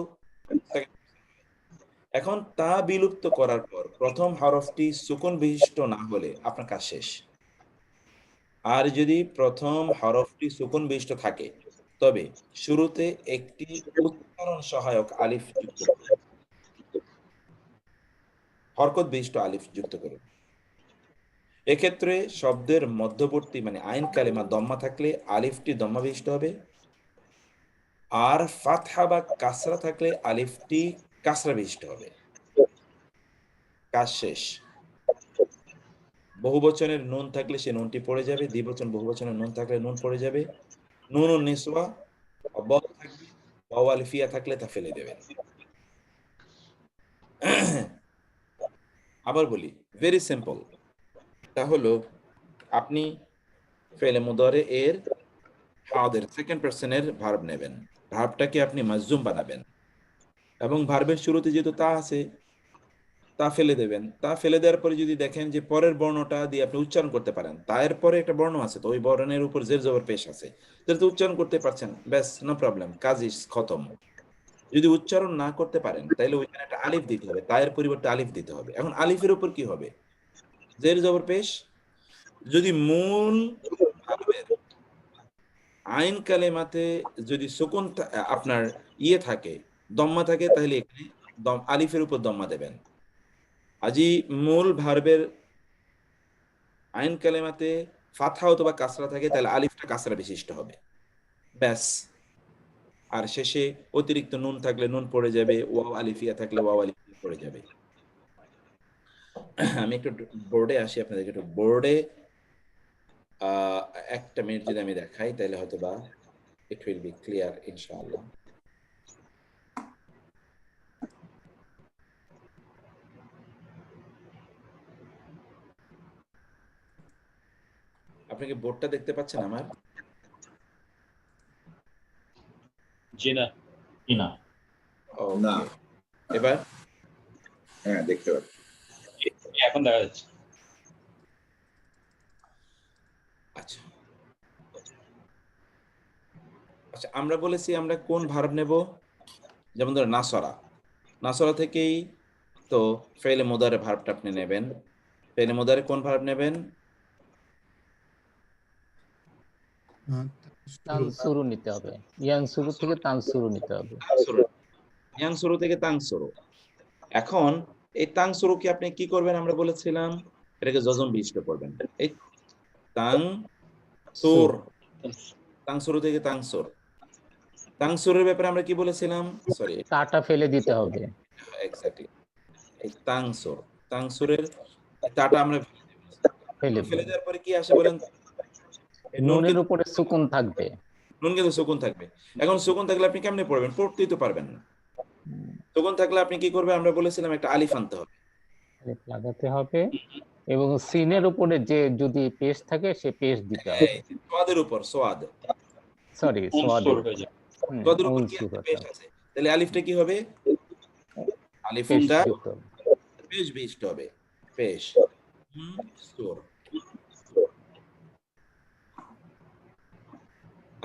এখন তা বিলুপ্ত করার পর প্রথম হরফটি সুকুন বিশিষ্ট না হলে আপনার কাজ শেষ। আর যদি প্রথম হরফটি সুকুন বিশিষ্ট থাকে তবে শুরুতে একটি উচ্চারণ সহায়ক আলিফ যুক্ত করুন, হরকত বিশিষ্ট আলিফ যুক্ত করুন। এক্ষেত্রে শব্দের মধ্যবর্তী মানে আইন কালেমা দম্মা থাকলে আলিফটি দম্মা বিশিষ্ট হবে, আর ফাতহা বা কাসরা থাকলে আলিফটি কাসরা বিশিষ্ট হবে। কাজ শেষ। বহুবচনের নুন থাকলে সে নুনটি পড়ে যাবে, দ্বিবচন বহুবচনের নুন থাকলে নুন পড়ে যাবে। নুন ও নিসওয়া অব্যাহত থাকবে, ওয়াও আলিফিয়া থাকলে তা ফেলে দেবেন। আবার বলি, ভেরি সিম্পল। তা হলো আপনি ফেলে মুদারে এর হাদের সেকেন্ড পারসনের ভার্ব নেবেন, ভার্বটাকে আপনি মাজজুম বানাবেন এবং ভার্বের শুরুতে যেহেতু তা আছে তা ফেলে দেবেন। তা ফেলে দেওয়ার পরে যদি দেখেন যে পরের বর্ণটা দিয়ে আপনি উচ্চারণ করতে পারেন, তার পরে একটা বর্ণ আছে, তো ওই বর্ণের উপর জের জবর পেশ আছে, তাহলে তো উচ্চারণ করতে পারছেন, ব্যাস, নো প্রবলেম, কাজ ইজ খতম। যদি উচ্চারণ না করতে পারেন তাহলে ওইখানে একটা আলিফ দিতে হবে, তায়ের পরিবর্তে আলিফ দিতে হবে। এখন আলিফের উপর কি হবে, জের জবর পেশ। যদি মূল ভার্বের আইন কালেমাতে যদি সুকুন আপনার ইয়ে থাকে, দম্মা থাকে, তাহলে এখানে আলিফের উপর দম্মা দেবেন। আজি মূল ভার্বের আইন কালেমাতে ফাতহা অথবা কাসরা থাকে তাহলে আলিফটা কাসরা বিশিষ্ট হবে, ব্যাস। আর শেষে অতিরিক্ত নুন থাকলে নুন পড়ে যাবে, ওয়াও আলিফিয়া থাকলে ওয়াও আলিফিয়া পড়ে যাবে। আমি একটু বোর্ডে আসি, আপনাদেরকে একটু বোর্ডে একটা মিনিট যদি আমি দেখাই তাহলে হয়তো বা ইট উইল বি ক্লিয়ার ইনশাআল্লাহ। আপনি কি বোর্ডটা দেখতে পাচ্ছেন আমার? জি না। না। না। এবার হ্যাঁ, দেখতে পাচ্ছি, এখন দেখা যাচ্ছে। আচ্ছা আচ্ছা, আমরা বলেছি আমরা কোন ভার্ব নেব, যেমন ধরো নাসরা, নাসরা থেকেই তো ফেলে মুদারে ভার্বটা আপনি নেবেন। ফেলে মুদারে কোন ভার্ব নেবেন? তানসুরু নিতে হবে, ইয়ানসুরু থেকে তানসুরু নিতে হবে। ইয়ানসুরু থেকে তাংসুরু। এখন এই তাংসুরুকে আপনি কি করবেন আমরা বলেছিলাম, এটাকে যজম বিশিষ্ট করবেন। এই তাংসুর, তাংসুরু থেকে তাংসুর। তাংসুরের ব্যাপারে আমরা কি বলেছিলাম, সরি তাটা ফেলে দিতে হবে। এক্স্যাক্টলি, এই তাংসুর, তাংসুরের তাটা আমরা ফেলে দেওয়ার পরে কি আসে বলেন, নুনের উপরে সুকুন থাকবে। নুন কিন্তু সুকুন থাকবে। এখন সুকুন থাকলে আপনি কেমনে পড়বেন, পড়তেই তো পারবেন না। সুকুন থাকলে আপনি কি করবেন আমরা বলেছিলাম একটা আলিফ আনতে হবে, আলিফ লাগাতে হবে, এবং সিনের উপরে যে যদি পেশ থাকে সে পেশ দিতে হবে। সোয়াদের উপর, সোয়াদ, সরি সোয়াদের সোয়াদের উপর কি একটা পেশ আছে, তাহলে আলিফটা কি হবে, আলিফটা পেশ বিশিষ্ট হবে, পেশ সুর,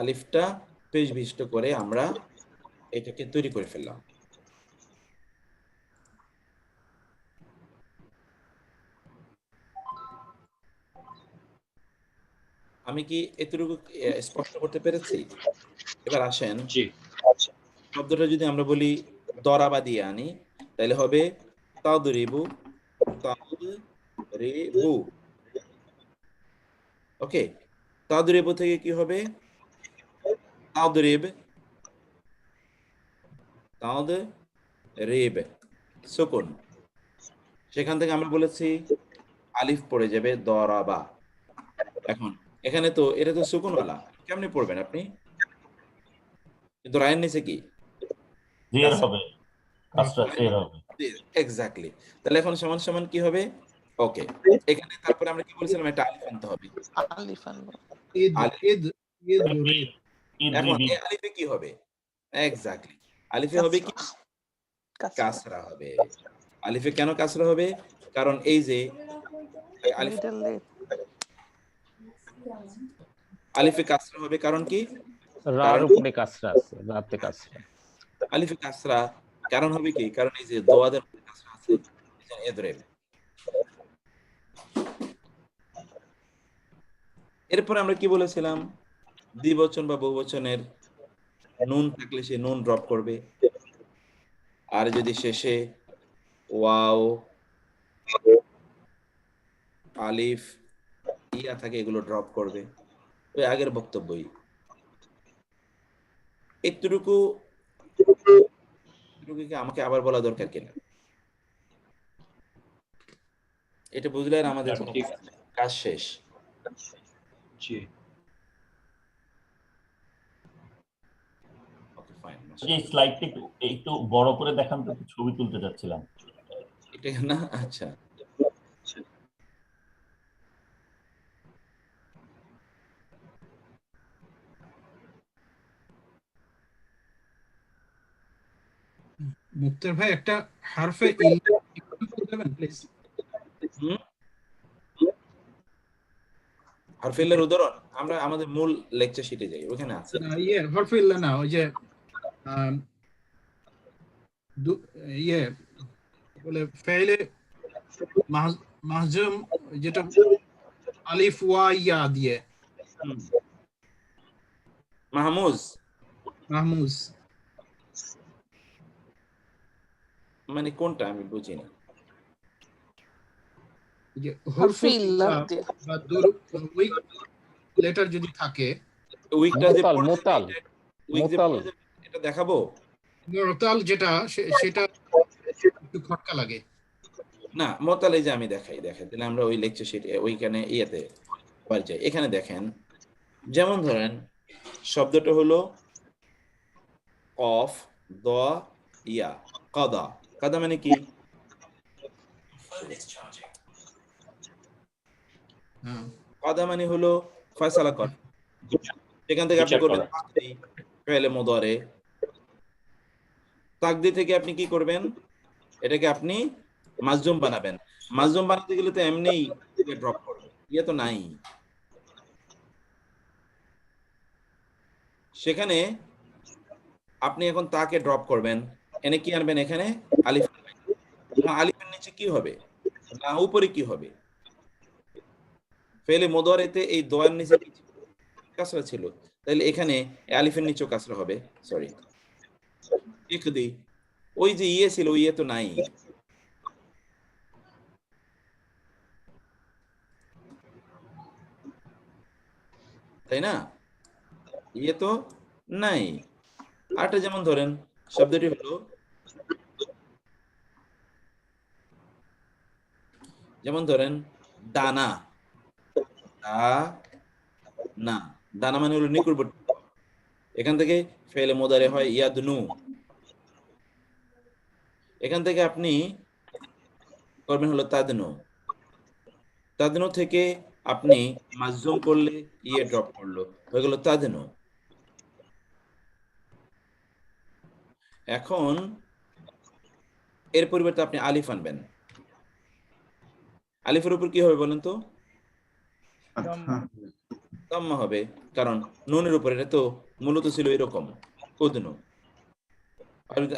আলিফটা পেশ বিশিষ্ট করে আমরা এটাকে তৈরি করে ফেললাম। আমি কি এতটুকু স্পষ্ট করতে পেরেছি? এবার আসেন, শব্দটা যদি আমরা বলি দরাবা দিয়ে আনি, তাহলে হবে তাদরিবু, তাদরিবু। ওকে, তাদরিবু থেকে কি হবে, তাদরিব, তাদরিব সুকুন। সেখান থেকে আমরা বলেছি আলিফ পড়ে যাবে দরাবা। এখন এখানে তো এটা তো সুকুনওয়ালা, কেমনে পড়বেন আপনি, কিন্তু রায়ের নিচে কি জের হবে, কাসরা জের হবে। এক্স্যাক্টলি, তাহলে এখন সমান সমান কি হবে, ওকে। এখানে তারপরে আমরা কি বলছিলাম, একটা আলিফ আনতে হবে, আলিফ আনবো। এখন এই আলিফে কি হবে, এক্স্যাক্টলি আলিফে হবে কি, কাসরা হবে। আলিফে কেন কাসরা হবে, কারণ এই যে আলিফে কাসরা হবে, কারণ কি, রার উপরে কাসরা আছে, রাতে কাসরা। আলিফে কাসরা কারণ হবে কি, কারণ এই যে দোয়াদের মধ্যে কাসরা আছে, এদরেব। এরপর আমরা কি বলেছিলাম, দ্বিবচন বা বহুবচনের নুন থাকলে সে নুন ড্রপ করবে, আর যদি শেষে ওয়াও, আলিফ, ইয়া থাকে এগুলো ড্রপ করবে। ওই আগের বক্তব্যই, একটুকু আমাকে আবার বলা দরকার কিনা, এটা বুঝলে আর আমাদের কাজ শেষ। এই স্লাইডটা একটু বড় করে দেখান তো, ছবি তুলতে যাচ্ছিলাম। এটা না, আচ্ছা মুক্তার ভাই একটা হারফে ইল্লা দেবেন প্লিজ। হারফে ইল্লার উদাহরণ আমরা আমাদের মূল লেকচার শিটে যাই, ওখানে আছে। ইয়ে হারফে ইল্লা না, ওই যে ইয়ে বলে ফাইলে মাহজুম, যেটা আলিফ ওয়া ইয়া দিয়ে, মাহমুজ, মাহমুজ মানে কোনটা আমি বুঝি না। যে হারফে ইল্লা বা উইক লেটার যদি থাকে, উইকটা যে মুতাল, মুতাল এটা দেখাবো, মুতাল যেটা সেটা একটু খটকা লাগে না। মুতাল এই যে আমি দেখাই তাহলে আমরা ওই লেকচার শিটে ওইখানে ইয়েতে আবার যাই। এখানে দেখেন, যেমন ধরেন শব্দটা হলো কফ দ ইয়া, কাদা। কাদা মানে কি, কাদা মানে হলো ফয়সালা কর। সেখান থেকে আপনি করবেন ফেলে মুদারে, তাকদি থেকে আপনি কি করবেন, এটাকে আপনি মাজজুম বানাবেন। মাজজুম বানাতে গেলে তো এমনিই ড্রপ করবে, ইয়ে তো নাই। সেখানে আপনি এখন তাকে ড্রপ করবেন, এনে কি আনবেন, এখানে আলিফ। আলিফের নিচে কি হবে না উপরে কি হবে, ফেলে মুদারেতে এই দোয়ার নিচে কাসরা ছিল, তাহলে এখানে আলিফের নিচেও কাসরা হবে, সরি ইকদি, ওই যে ইয়ে ছিল ওই ইয়ে তো নাই, তাই না? ইয়ে তো নাই। আরটা যেমন ধরেন শব্দটি হলো, যেমন ধরেন দানা, না, দানা মানে হলো নিকটবর্তী। এখান থেকে ফেলে মোদারে হয় ইয়াদনু। এখান থেকে আপনি করবেন হলো তাদনু। তাদনু থেকে আপনি মাজজুম করলে ইয়ে ড্রপ করলো, হয়ে গেল তাদনু। এখন এর পরিবর্তে আপনি আলিফ আনবেন। আলিফের উপর কি হবে বলেন তো? দাম্মা হবে, কারণ নুনের উপর, এটা তো মূলত ছিল এরকম উদনু।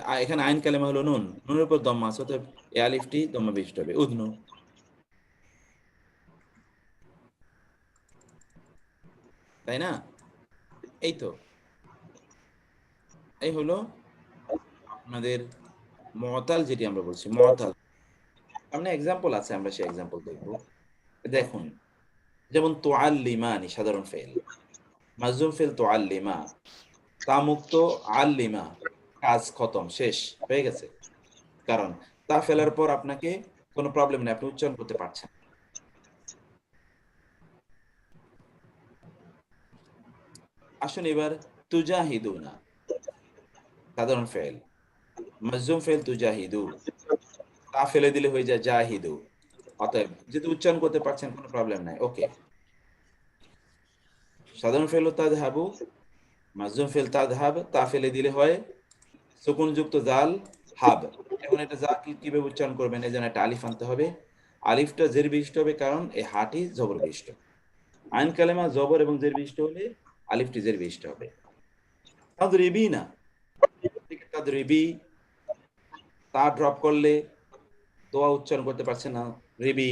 আর এখানে আইন কালেমা হলো নুন, নুনের উপর দম্মা আছে, অতএব এই আলিফটি দম্মা বিশিষ্ট হবে, উদনু। তাই না? এই তো, এই হলো আপনাদের মুআতাল, যেটি আমরা বলছি মুআতাল। আমরা এক্সাম্পল আছে, আমরা সেই এক্সাম্পল দেখব। দেখুন, যেমন তুআল্লিমানি সাধারণ ফেল, মাজজুম ফেল তুআল্লিমা, তা মুক্ত আল্লিমা, কাজ খতম, শেষ হয়ে গেছে। কারণ তা ফেলার পর আপনাকে কোনো প্রবলেম নেই, আপনি উচ্চারণ করতে পারছেন। আসুন এবার তুজাহিদুনা, সাধারণ ফেল, মাজজুম ফেল তুজাহিদু, তা ফেলে দিলে হয়ে যায় জাহিদু। অতএব যেহেতু উচ্চারণ করতে পারছেন, কোনো প্রবলেম নাই, ওকে। সাধারণ ফেল তাযহাবু, মাজজুম ফেল তাযহাব, তা ফেলে দিলে হয় সুকুন যুক্ত জাল হাব। এখন এটা যা কিভাবে উচ্চারণ করবেন, এই জন্য একটা আলিফ আনতে হবে। আলিফটা জের বিশিষ্ট হবে, কারণ এই হাটি জবর বিশিষ্ট। আইন কালেমা জবর এবং জের বিশিষ্ট হলে আলিফটি জের বিশিষ্ট হবে। তাদরিবিনা, তাদরিবি, তা ড্রপ করলে দোয়া উচ্চারণ করতে পারছে না, রিবি,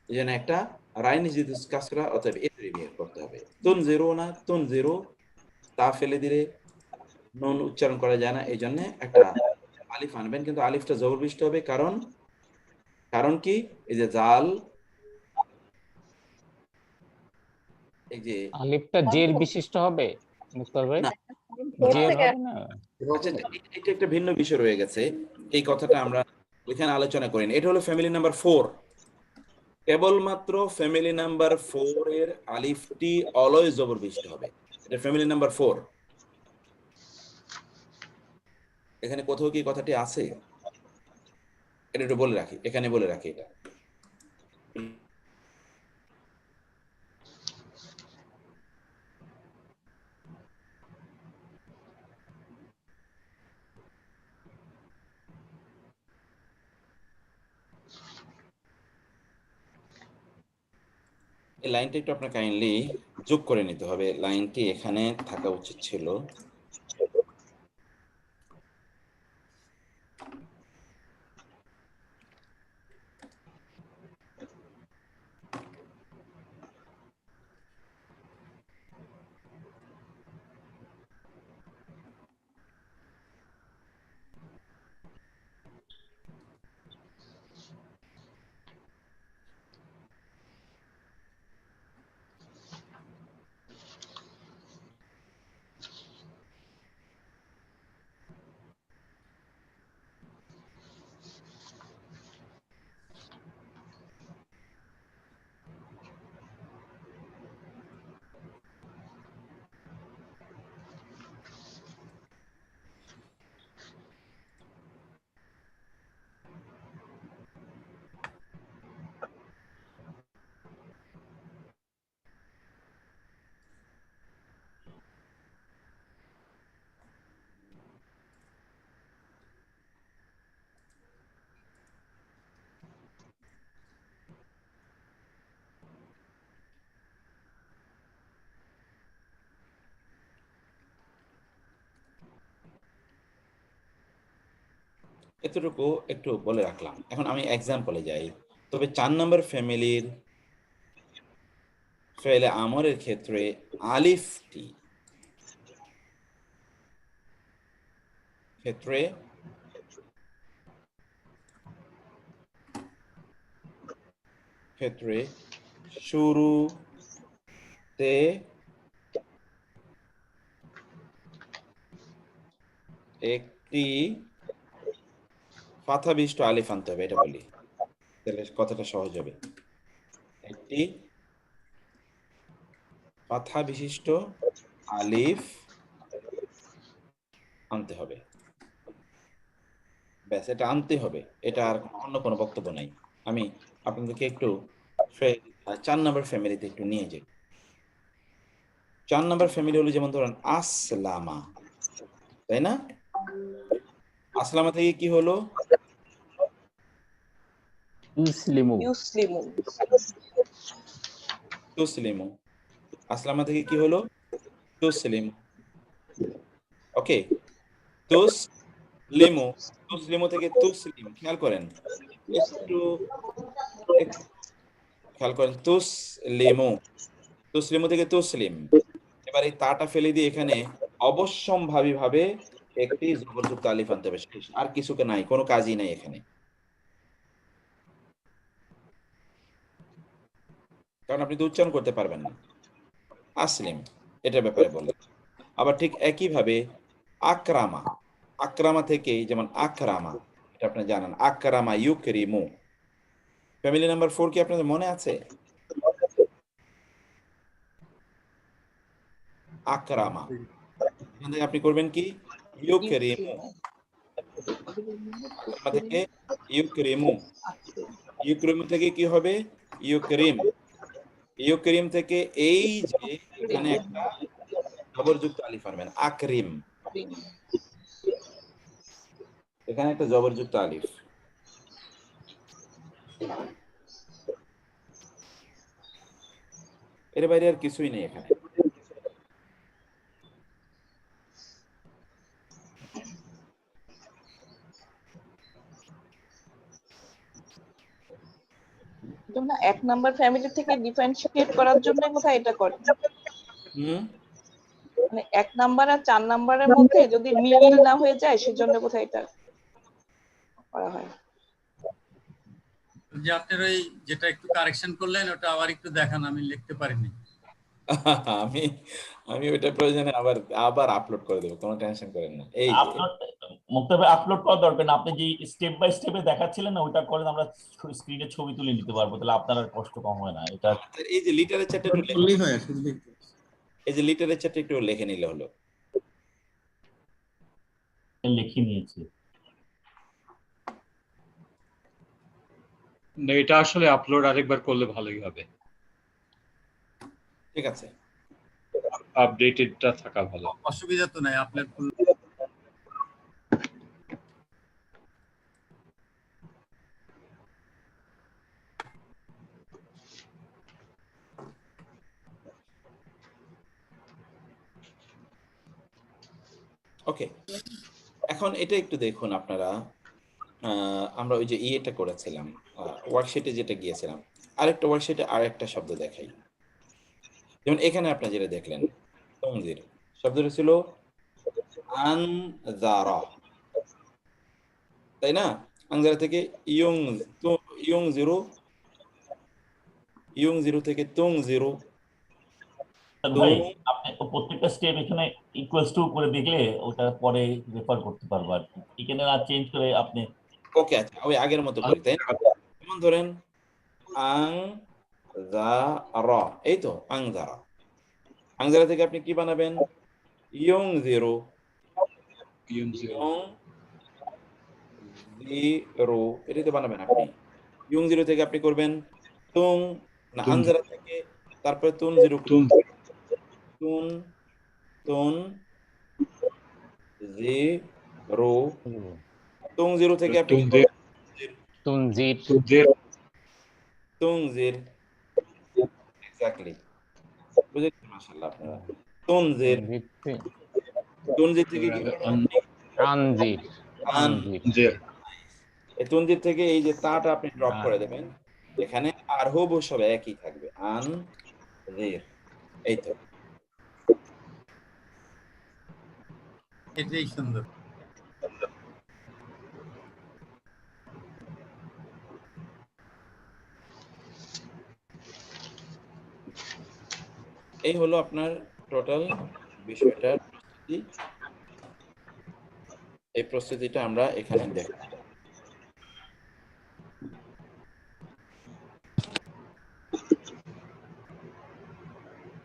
এই জন্য একটা রাইনি জিদ কাসরা, অতএব এ রিবি করতে হবে। তুনজিরুনা, তুনজিরু, তা ফেলে দিলে নুন উচ্চারণ করা যায় না, এই জন্য একটা আলিফ আনবেন, কিন্তু আলিফটা জবর বিশিষ্ট হবে, কারণ কারণ কি, এই যে জাল, এই যে আলিফটা জের বিশিষ্ট হবে মুক্তার ভাই, না, জের হবে না। আচ্ছা, এটা একটা ভিন্ন বিষয় রয়ে গেছে, এই কথাটা আমরা ওইখানে আলোচনা করিনি। এটা হলো ফ্যামিলি নাম্বার 4, কেবলমাত্র ফ্যামিলি নাম্বার 4 এর আলিফটি অলওয়েজ জবর বিশিষ্ট হবে। এটা ফ্যামিলি নাম্বার 4। এখানে কোথাও কি কথাটি আছে? এটা একটু বলে রাখি, এখানে বলে রাখি এটা। এই লাইনটা একটু আপনার কাইন্ডলি যোগ করে নিতে হবে, লাইনটি এখানে থাকা উচিত ছিল। এতটুকু একটু বলে রাখলাম। এখন আমি এক্সাম্পলে যাই। তবে 4 নম্বর ফ্যামিলির ফেলে আমরের ক্ষেত্রে আলিফটি ক্ষেত্রে শুরুতে একটি ফাথা বিশিষ্ট আলিফ আনতে হবে, এটা বলি তাহলে কথাটা সহজ হবে। একটি ফাথা বিশিষ্ট আলিফ আনতে হবে, ব্যাস এটা আনতে হবে, এটা আর অন্য কোনো বক্তব্য নাই। আমি আপনাদেরকে একটু 4 নম্বর ফ্যামিলিতে একটু নিয়ে যাই। 4 নম্বর ফ্যামিলি হলো যেমন ধরেন আসলামা, তাই না? আসলামা থেকে কি হলো? ইউসলিমু। ইউসলিমু। তুসলিমু। আসলামা থেকে কি হলো? তুসলিমু। ওকে, তুসলিমু। তুসলিমু থেকে তুসলিম, খেয়াল করেন একটু খেয়াল করেন, তুসলিমু। তুসলিমু থেকে তুসলিম। এবার এই তাটা ফেলে দিয়ে এখানে অবশ্যম্ভাবী ভাবে একটি জবরযুক্ত আলিফ আনতে হবে, আর কিছুকে নাই, কোনো কাজই নাই এখানে, কারণ আপনি তো উচ্চারণ করতে পারবেন না। আসলিম, এটার ব্যাপারে বললেন। আবার ঠিক একইভাবে আকরামা, আকরামা থেকে যেমন আকরামা, এটা আপনি জানেন, আকরামা ইউকরিমু। ফ্যামিলি নাম্বার 4 কি আপনাদের মনে আছে? আকরামা, এখান থেকে আপনি করবেন কি? ইউকরিমু। আকরামা থেকে ইউকরিমু। ইউকরিমু থেকে কি হবে? ইউকরিম। ইউকরিম থেকে এই যে এখানে একটা জবরযুক্ত আলিফ আনবেন, আকরিম। এখানে একটা জবরযুক্ত আলিফ। এর বাইরে আর কিছুই নেই এখানে। যেমন 1 নাম্বার ফ্যামিলি থেকে ডিফারেন্সিয়েট করার জন্য কোথায় এটা করে? মানে 1 নাম্বার আর 4 নাম্বারের মধ্যে যদি মিল না হয়ে যায় সেজন্য কোথায় এটা করা হয়? যে আপনার ওই যেটা একটু কারেকশন করলেন ওটা আবার একটু দেখান, আমি লিখতে পারিনি। আমি আমি ওইটা প্রয়োজনে আবার আবার আপলোড করে দেবো, কোনো টেনশন করেন না। এই যে আপলোড মুক্তাবে আপলোড করা দরকার না, আপনি যে স্টেপ বাই স্টেপে দেখাচ্ছিলেন না ওটা করেন, আমরা স্ক্রিনে ছবি তুলে নিতে পারবো, তাহলে আপনার আর কষ্ট কম হয় না। এটা এই যে লিটারেচারটা একটু বললেই হয়, শুধু দেখতে। এই যে লিটারেচারটা একটু লিখে নিলে হলো। লিখে নিয়েছি। না, এটা আসলে আপলোড আরেকবার করলে ভালোই হবে, ঠিক আছে, আপডেটেডটা থাকা ভালো। অসুবিধা তো নাই, আপলোড করলে। ওকে, এখন এটা একটু দেখুন আপনারা। আমরা ওই যে ইয়েটা করেছিলাম, ওয়ার্কশিটে যেটা গিয়েছিলাম, আরেকটা ওয়ার্কশিটে আরেকটা শব্দ দেখাই। যেমন এখানে আপনি যেটা দেখলেন তনজির, শব্দটা ছিল আনজারা, তাই না? আনজারা থেকে ইয়ং জিরো, ইয়ং জিরো থেকে তুং জিরো। ভাই আপনি প্রত্যেকটা স্টেপ এখানে ইকুয়ালস টু করে দেখলে ওটা পরে রেফার করতে পারবো আর কি, এখানে না চেঞ্জ করে আপনি। ওকে, আচ্ছা ওই আগের মতো করি, তাই না? যেমন ধরেন আংজারা, এই তো আংজারা। আংজারা থেকে আপনি কি বানাবেন? ইয়ং জিরো, ইয়ং জিরো, এটাই তো বানাবেন আপনি। ইয়ং জিরো থেকে আপনি করবেন তুং, না আংজারা থেকে তারপরে তুন জিরো, তুন তুন জিরো, তুং জিরো থেকে আপনি তুনজির। তুনজির, এক্স্যাক্টলি, বুঝেছেন মাশাআল্লাহ আপনারা। তুনজির, তুনজির থেকে কি আনজির। আনজির। এই তুনজির থেকে এই যে তাটা আপনি ড্রপ করে দেবেন, এখানে আর হুবহু সব একই থাকবে, আনজির। এই তো, এটাই সুন্দর। এই হলো আপনার টোটাল বিষয়টার প্রস্তুতি। এই প্রস্তুতিটা আমরা এখানে দেখব।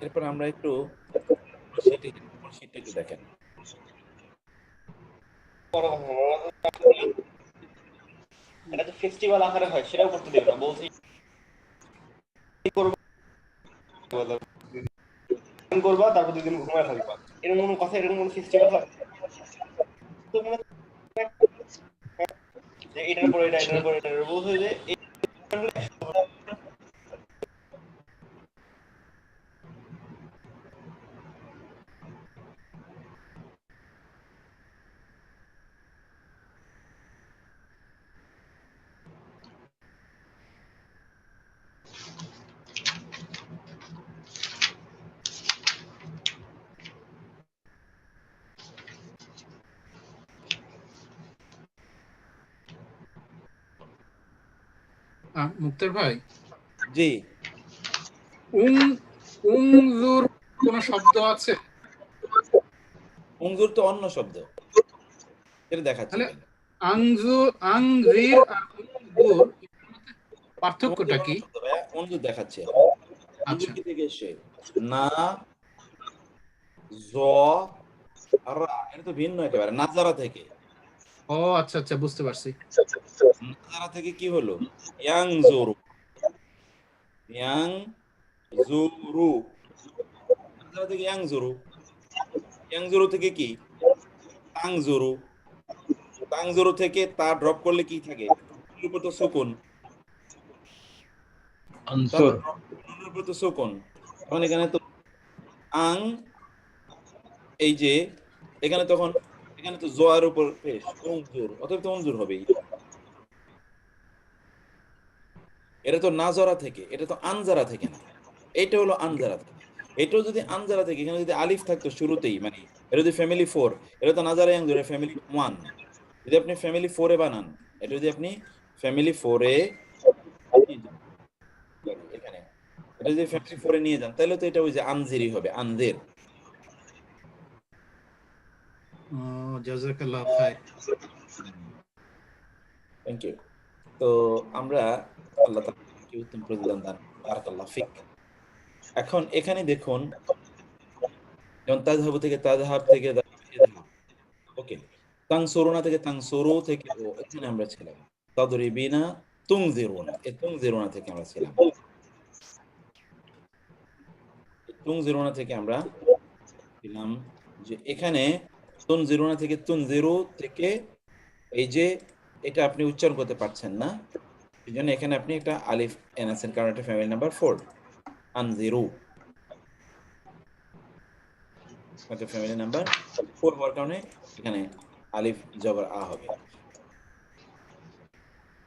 এরপর আমরা একটু শীটটা একটু দেখেন। এটা যে ফেস্টিভ্যাল আকারে হয় সেটাও করতে দেবে না, বলছি করবা তারপর 2 দিন ঘুমায় থাকবা, এরকম কোনো কথা, এরকম কোনো ফেস্টিভ্যাল হয় তো মনে যে এটার পরে এটা, এটার পরে এটা, বলছে যে মুক্তার ভাই, জি, উংজুর কোন শব্দ আছে? উংজুর তো অন্য শব্দ, এটা দেখাচ্ছি। তাহলে আংজির আর উংজুর পার্থক্যটা কি? উংজুর দেখাচ্ছি। আচ্ছা, কি থেকে এসে না জ রা, এটা তো ভিন্ন একেবারে, নাজারা থেকে। ও আচ্ছা আচ্ছা, বুঝতে পারছি। নাজারা থেকে কি হলো? ইয়াংজুরু, ইয়াংজুরু, নাজারা থেকে ইয়াংজুরু, ইয়াংজুরু থেকে কি তাংজুরু, তাংজুরু থেকে তা ড্রপ করলে কি থাকে? এর উপর তো সুকুন, আনসর, এর উপর তো সুকুন। তখন এখানে তো আং, এই যে এখানে তখন এখানে তো জোয়ার উপর পেশ উংজুর, অতএব তো উংজুর হবেই। এটা তো নাজরা থেকে, এটা তো আনজারা থেকে না, এটা হলো আনজারা থেকে। এটাও যদি আনজারা থেকে, এখানে যদি আলিফ থাকতো শুরুতেই, মানে এটা যদি ফ্যামিলি 4, এটা তো নাজারা ইয়াংজুর ফ্যামিলি 1। যদি আপনি ফ্যামিলি 4 এ বানান, এটা যদি আপনি ফ্যামিলি 4 এ এখানে এটা যদি ফ্যামিলি 4 এ নিয়ে যান, তাহলে তো এটা ওই যে আনজিরি হবে, আনজির। জাযাকাল্লাহ খাইর। Thank you. তো আমরা আল্লাহ তাআলাকে উত্তম প্রতিদান দান, বারাকাল্লাহ ফিক। এখন এখানে দেখুন, যেমন তাযহাবু থেকে তাযহাব থেকে ওকে, তানসুরুনা থেকে তানসুরু থেকে ও, এখানে আমরা ছিলাম। তাদরিবিনা তুনজিরুনা, এই তুনজিরুনা থেকে আমরা ছিলাম। তুনজিরুনা থেকে আমরা ছিলাম যে এখানে তুনজিরুনা থেকে তুনজিরু থেকে, এই যে এটা আপনি উচ্চারণ করতে পারছেন না, এই জন্য এখানে আপনি একটা আলিফ এনেছেন, কারণ এটা ফ্যামিলি নাম্বার 4, আনজিরু, এটা ফ্যামিলি নাম্বার 4 হওয়ার কারণে এখানে আলিফ জবর আ হবে।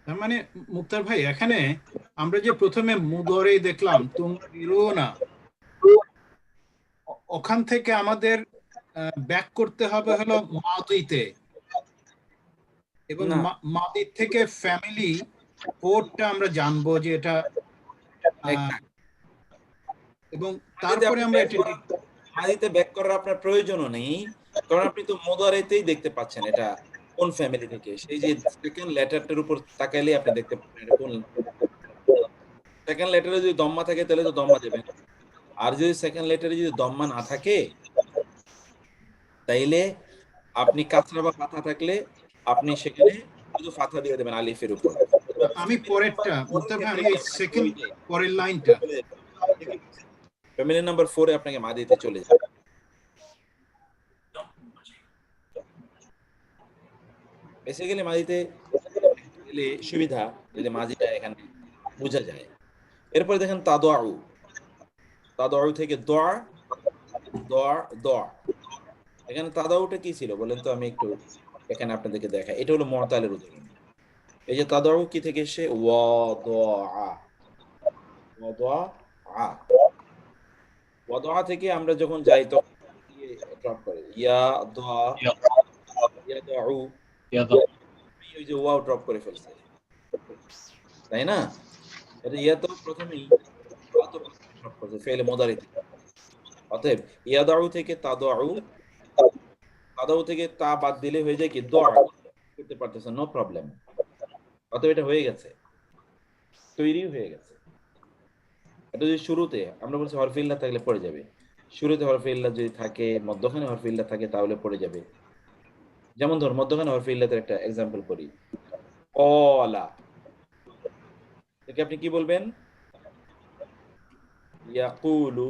তার মানে মুক্তার ভাই, এখানে আমরা যে প্রথমে মুদরে দেখলাম তুনজিরুনা, ওখান থেকে আমাদের ব্যাক করতে হবে হলো মাদিতে, এবং মাদি থেকে ফ্যামিলি 4টা আমরা জানবো যে এটা, এবং তারপরে আমরা এটা মাদিতে ব্যাক করার আপনার প্রয়োজনও নেই, কারণ আপনি তো মুদারেতেই দেখতে পাচ্ছেন এটা কোন ফ্যামিলি থেকে। সেই যে সেকেন্ড লেটারটার উপর তাকাইলে আপনি দেখতে পাবেন এটা কোন সেকেন্ড লেটারে যদি দম্মা থাকে তাহলে তো দম্মা দেবেন, আর যদি সেকেন্ড লেটারে যদি দম্মা না থাকে তাইলে আপনি কাসরা বা ফাথা থাকলে আপনি সেখানে শুধু ফাথা দিয়ে দেবেন আলিফের উপর। আমি পরেরটা মুক্তার ভাই, আমি সেকেন্ড পরের লাইনটা ফ্যামিলি নাম্বার 4 এ আপনাকে মাদিতে চলে যাবে। বেসিক্যালি মাদিতে গেলে সুবিধা যদি মাদিটা এখানে বোঝা যায়। এরপরে দেখেন তাদউ, তাদউ থেকে দোয়া, দোয়া, দোয়া। এখানে তাদাউটা কি ছিল বলেন তো, আমি একটু এখানে আপনাদেরকে দেখাই। এটা হলো মুআতালের উদাহরণ। এই যে তাদাউ কি থেকে এসে ওয়াদা, ওয়াদা, ওয়াদা থেকে আমরা যখন যাই তখন ড্রপ করে ইয়া দা, ইয়া দাউ, ওই যে ওয়াও ড্রপ করে ফেলছে, তাই না? এটা ইয়া তো প্রথমেই ড্রপ করছে ফেলে মুদারিতে, অতএব ইয়াদাউ থেকে তাদাউ, তাদাউ থেকে তা বাদ দিলে হয়ে যায় কি দোয়া করতে পারতেছে, নো প্রবলেম। অতএব এটা হয়ে গেছে, তৈরি হয়ে গেছে। এটা যদি শুরুতে আমরা বলছি হরফে ইল্লাহ থাকলে পড়ে যাবে, শুরুতে হরফে ইল্লাহ যদি থাকে, মধ্যখানে হরফে ইল্লাহ থাকে তাহলে পড়ে যাবে। যেমন ধর মধ্যখানে হরফে ইল্লাতের একটা এক্সাম্পল করি, কলা থেকে আপনি কি বলবেন? ইয়াকুলু,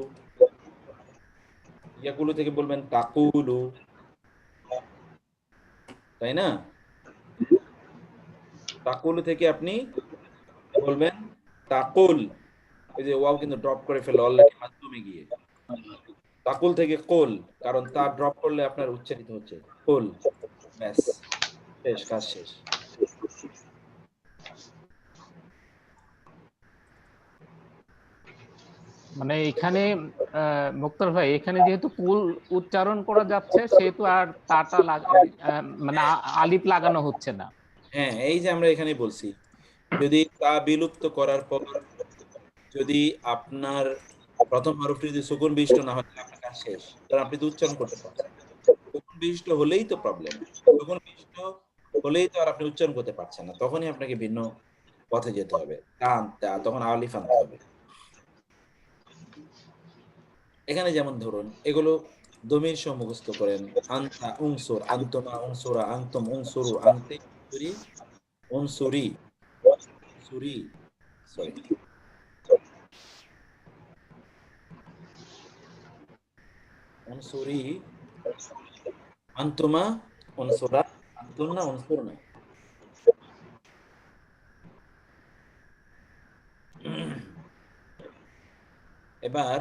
ইয়াকুলু থেকে বলবেন তাকুলু, তাই না? তাকুলু থেকে আপনি বলবেন তাকুল, এই যে ওয়াও কিন্তু ড্রপ করে ফেলে অলরেডি মাধ্যমে গিয়ে। তাকুল থেকে কোল, কারণ তা ড্রপ করলে আপনার উচ্চারিত হচ্ছে কোল, ব্যাস শেষ, কাজ শেষ। মানে এখানে মুক্তার ভাই, এখানে যেহেতু কুল উচ্চারণ করা যাচ্ছে সেহেতু আর তাটা মানে আলিফ লাগানো হচ্ছে না। হ্যাঁ, এই যে আমরা এখানে বলছি যদি তা বিলুপ্ত করার পর যদি আপনার প্রথম হরফটি যদি সুকুন বিশিষ্ট না হয়, আপনার কাজ শেষ, কারণ আপনি তো উচ্চারণ করতে পারছেন। সুকুন বিশিষ্ট হলেই তো প্রবলেম, সুকুন বিশিষ্ট হলেই তো আর আপনি উচ্চারণ করতে পারছেন না, তখনই আপনাকে ভিন্ন পথে যেতে হবে, তখন আলিফ আনতে হবে। এখানে যেমন ধরুন এগুলো দমির সহ মুখস্থ করেন, আনতা উনসুর, আনতুমা উনসুরা, আনতুম উনসুরু, আনতে উনসুরি, উনসুরি, সুরি, সরি, উনসুরি, আনতুমা উনসুরা, আনতুন্না উনসুরনা। এবার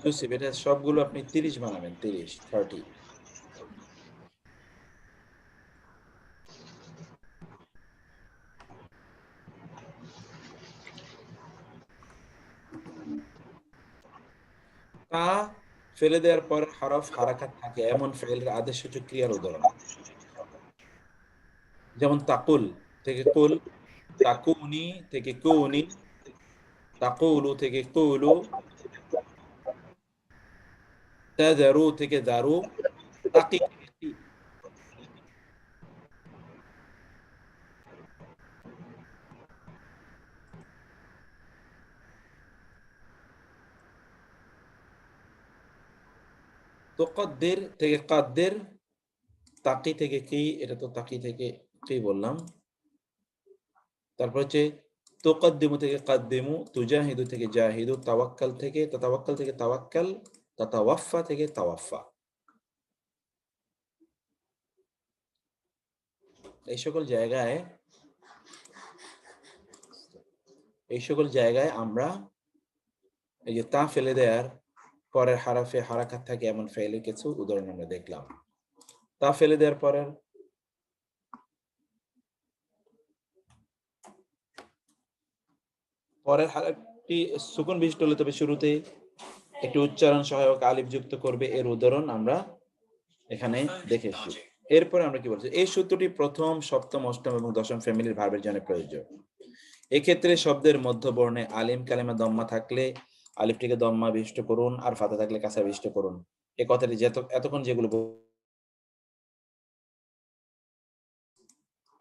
ইউসুফ, এটা সবগুলো আপনি 30 বানাবেন, 30। তা ফেলে দেওয়ার পর হরফ হারাকাত থাকে এমন ফেলের আদেশসূচক ক্রিয়ার উদাহরণ, যেমন তাকুল থেকে কুল, তাকুনি থেকে কুনি, তাকুলু থেকে কুলু, তাদারু থেকে দারু, তাকি থেকে কি। তুকদ্দির থেকে কাদ্দির, তাকি থেকে কি, এটা তো তাকি থেকে কি বললাম। তারপর হচ্ছে তুকদ্দিমু থেকে কাদ্দিমু, তুজাহিদু থেকে জাহিদু, তাওয়াক্কাল থেকে তাওয়াক্কাল, তাতাওয়াফফা থেকে তাওয়াফফা। এই সকল জায়গায় আমরা এই যে তা ফেলে দেওয়ার পরের হারাফে হারাকাত থাকে এমন ফেলের কিছু উদাহরণ আমরা দেখলাম। তা ফেলে দেওয়ার পরের হারাকটি সুকুন বিশিষ্ট হলে তবে শুরুতে একটি উচ্চারণ সহায়ক আলিফ যুক্ত করবে, এর উদাহরণ আমরা এখানে দেখেছি। এরপরে আমরা কি বলছি, এই সূত্রটি প্রথম, সপ্তম, অষ্টম এবং দশম ফ্যামিলির ভার্বের জন্য প্রযোজ্য। এক্ষেত্রে শব্দের মধ্যবর্ণে আলিম কালিমা দম্মা থাকলে আলিফটিকে দম্মা বিশিষ্ট করুন, আর ফাতা থাকলে কাসরা বিশিষ্ট করুন। এই কথাটি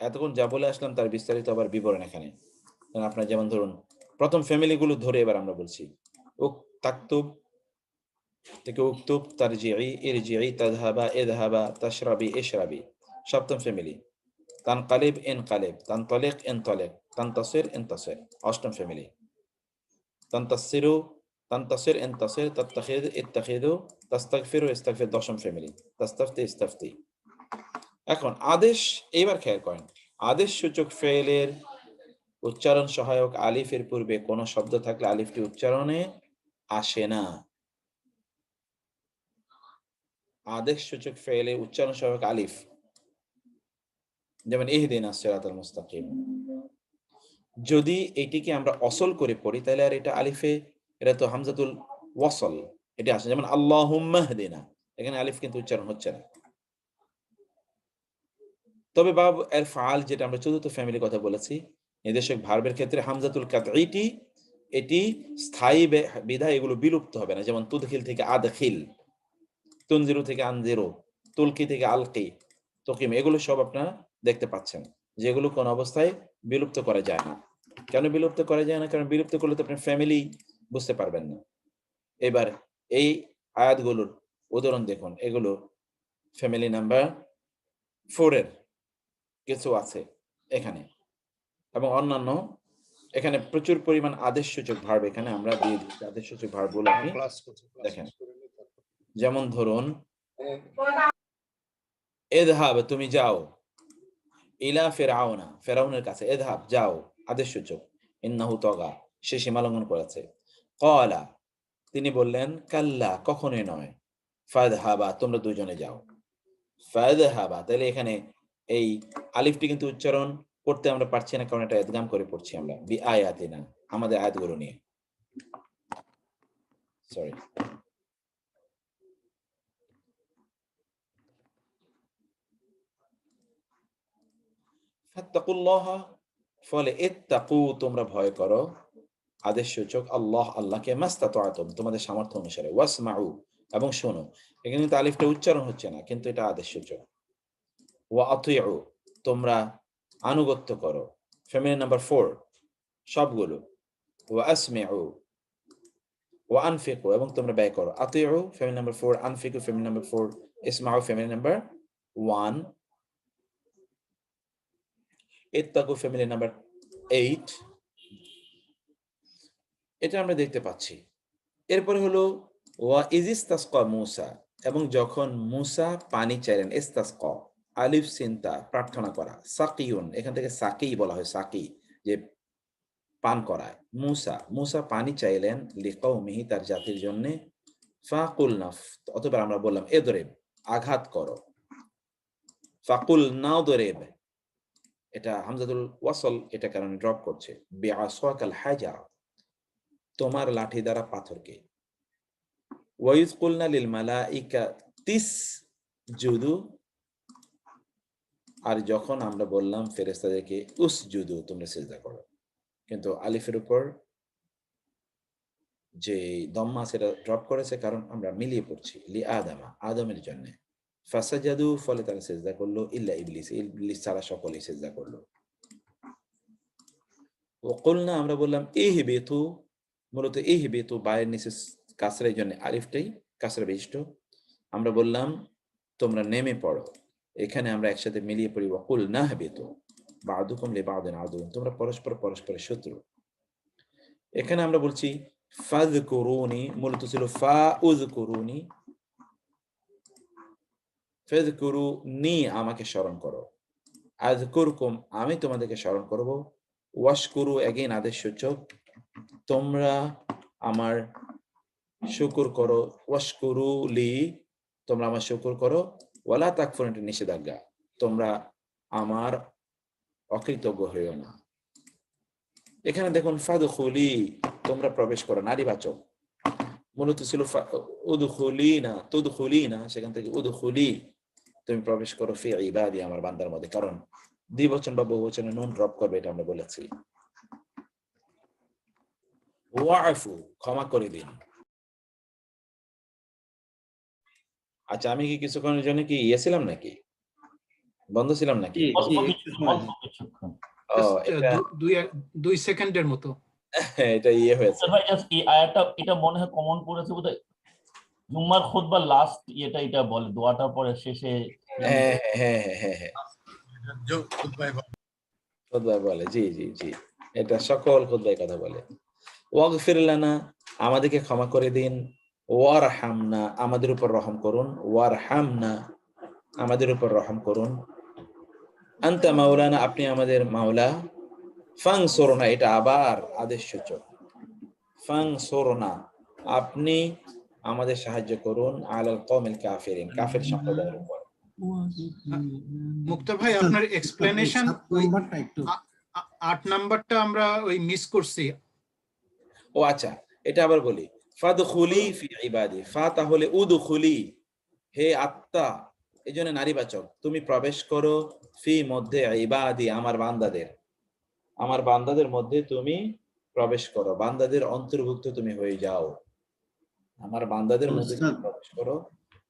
এতক্ষণ যা বলে আসলাম তার বিস্তারিত আবার বিবরণ এখানে। আপনার যেমন ধরুন প্রথম ফ্যামিলিগুলো ধরে এবার আমরা বলছি, তাকতুব থেকে উকতুব, তারজিই, ইরজিই, তাযহাবা, ইযহাবা, তাশরাবি, ইশরাবি। সপ্তম ফ্যামিলি তানকালিব, ইনকালিব, তানতালিক, ইনতালিক, তানতাসির, ইনতাসির। অষ্টম ফ্যামিলি তানতাসিরু, তানতাসির, ইনতাসির, তাত্তাখিদ, ইত্তাখিদু, তাস্তাগফিরু, ইস্তাগফির। দশম ফ্যামিলি তাস্তাফতি, ইস্তাফতি। এখন আদেশ, এইবার খেয়াল করেন, আদেশ সূচক ফেলের উচ্চারণ সহায়ক আলিফের পূর্বে কোন শব্দ থাকলে আলিফটি উচ্চারণে আসে না। আদেশ সূচক ফেলে উচ্চারণ সহায়ক আলিফ, যেমন ইহদিনাস সিরাতাল মুস্তাকিম, যদি এটিকে আমরা অসল করে পড়ি তাহলে আর এটা আলিফে, এটা তো হামজাতুল ওয়াসল, এটা আসে। যেমন আল্লাহুম্মা হদিনা, এখানে আলিফ কিন্তু উচ্চারণ হচ্ছে না। তবে বাব এর ফাল, যেটা আমরা চতুর্থ ফ্যামিলির কথা বলেছি, নির্দেশক ভার্বের ক্ষেত্রে হামজাতুল কাতঈটি এটি স্থায়ী বিধায় এগুলো বিলুপ্ত হবে না, যেমন তুদখিল থেকে আদখিল, তুনজিরু থেকে আনজিরু, তুলকি থেকে আলকি, তকিম, এগুলো সব আপনারা দেখতে পাচ্ছেন যেগুলো কোন অবস্থায় বিলুপ্ত করা যায় না। কেন বিলুপ্ত করা যায় না? কারণ বিলুপ্ত করলে তো আপনার ফ্যামিলি বুঝতে পারবেন না। এবার এই আয়াতগুলোর উদাহরণ দেখুন, এগুলো ফ্যামিলি নাম্বার 4 এর কিছু আছে এখানে, এবং অন্যান্য এখানে প্রচুর পরিমাণ আদেশসূচক ভার্ব এখানে আমরা দিয়ে দিচ্ছি। আদেশসূচক ভার্বগুলো আপনি দেখেন, যেমন ধরুন এযহাব, তুমি যাও, ইলা ফিরআউনা, ফিরআউনের কাছে, এযহাব যাও আদেশসূচক, ইন্নাহু তাগা, সে সীমা লঙ্ঘন করেছে, ক্বালা তিনি বললেন, কাল্লা কখনোই নয়, ফাযহাবা তোমরা দুজনে যাও, ফাযহাবা। তাহলে এখানে এই আলিফটি কিন্তু উচ্চারণ করতে আমরা পারছি না, কারণ এটা ইদগাম করে পড়ছি আমরা বি আয়াতিনা, আমাদের আয়াতগুলো নিয়ে। সরি, ফাত্তাকুল্লাহা, ফলে ইত্তাকু তোমরা ভয় করো, আদেশসূচক আল্লাহ আল্লাহকে, মাস্তাতাতুম তোমাদের সামর্থ্য অনুসারে, ওয়াসমাউ এবং শোনো। এখানে কিন্তু আলিফটা উচ্চারণ হচ্ছে না, কিন্তু এটা আদেশসূচক। ওয়া আতিউ তোমরা আনুগত্য করো, ফ্যামিলি নাম্বার 4 সবগুলো। ওয়া আসমিউ ওয়া আনফিকু এবং তোমরা ব্যয় করো। আতিউ ফ্যামিলি নাম্বার 4, আনফিকু ফ্যামিলি নাম্বার 4, ইসমাউ ফ্যামিলি নাম্বার 1, ইত্তাকু ফ্যামিলি নাম্বার 8। এটা আমরা দেখতে পাচ্ছি। এরপরে হলো ওয়া ইজিস্তাসকা মূসা, এবং যখন মূসা পানি চাইলেন, ইস্তাসকা আলিফ সিনতা প্রার্থনা করা, সাকিউন এখান থেকে সাকি বলা হয়, সাকি যে পান করায়। মূসা পানি চাইলেন লিকাউমিহি তার জাতির জন্য, ফাকুলনা অথবা আমরা বললাম এদরেব আঘাত করো, ফাকুলনা দরেব, এটা হামজাতুল ওয়াসল এটা কারণে ড্রপ করছে, বিআসাকাল হাজার তোমার লাঠি দ্বারা পাথরকে। ওয়াইজ কুলনা লিল মালাইকাতিস জুদু, আর যখন আমরা বললাম ফেরেশতাদেরকে উসজুদু তোমরা সিজদা করো, কিন্তু আলিফের উপর যে দম্মা সেটা ড্রপ করেছে, কারণ আমরা মিলিয়ে পড়ছি লি আদামা, আদমের জন্য, ফাসাজাদু ফলে তারা সিজদা করলো, ইল্লা ইবলিস, ইবলিস ছাড়া সকলেই সিজদা করলো। ওয়া কুলনা আমরা বললাম ইহবিতু, মূলত ইহবিতু বায়ের নিচে কাসরের জন্য আলিফটাই কাসরা বিশিষ্ট, আমরা বললাম তোমরা নেমে পড়ো, এখানে আমরা একসাথে মিলিয়ে পড়ি ওয়া কুলনা ইহবিতু বা'দুকুম লিবা'দিন আদুন, তোমরা পরস্পর পরস্পরের শত্রু। এখানে আমরা বলছি ফাযকুরুনি, মূলত ছিল ফাউযকুরুনি, ফাযকুরুনি আমাকে স্মরণ করো, আযকুরকুম আমি তোমাদেরকে স্মরণ করব, ওয়াশকুরু এগেইন আদেশসূচক তোমরা আমার শুকর করো, ওয়াশকুরু লি তোমরা আমার শুকর করো, ওয়ালা তাকফুরুন এটা নিষেধাজ্ঞা, তোমরা আমার অকৃতজ্ঞ হইও না। এখানে দেখুন ফাদখুলি তোমরা প্রবেশ করো, নারীবাচক, মূলত ছিল উদখুলিনা তুদখুলিনা, সেখান থেকে উদখুলি তুমি প্রবেশ করো ফি ইবাদি আমার বান্দার মধ্যে, কারণ দ্বিবচন বা বহুবচনে নুন ড্রপ করবে এটা আমরা বলেছি। ওয়াফু ক্ষমা করে দিন। আচ্ছা, আমি কি কিছুক্ষণের জন্য কি ছিলাম নাকি বন্ধ ছিলাম নাকি? দুই সেকেন্ডের মতো এটা হয়েছে ভাই, জাস্ট এই আয়াতটা এটা মনে হয় কমন পড়েছে বোধহয় জুম্মার খুতবার লাস্ট এটা বলে, দোয়াটার পরে শেষে খুতবায় বলে, জি জি জি, এটা সকল খুতবায় কথা বলে। ওয়াগফির লানা আমাদেরকে ক্ষমা করে দিন, ওয়ারহামনা আমাদের উপর রহম করুন, ওয়ারহামনা আমাদের উপর রহম করুন, আনতা মাওলানা আপনি আমাদের মাওলা, ফানসুরনা এটা আবার আদেশসূচক, ফানসুরনা আপনি আমাদের সাহায্য করুন, আলাল কওমিল কাফিরিন কাফির সম্প্রদায়ের উপর। মুক্তা ভাই, আপনার এক্সপ্লেনেশন 8 নাম্বারটা আমরা ওই মিস করছি। ও আচ্ছা, এটা আবার বলি, ফাদখুলি ফি ইবাদি, ফা তাহলে উদখুলি হে আত্মা, এজন্য নারীবাচক, তুমি প্রবেশ করো ফি মধ্যে ইবাদি আমার বান্দাদের মধ্যে তুমি প্রবেশ করো, বান্দাদের অন্তর্ভুক্ত তুমি হয়ে যাও, আমার বান্দাদের মধ্যে তুমি প্রবেশ করো,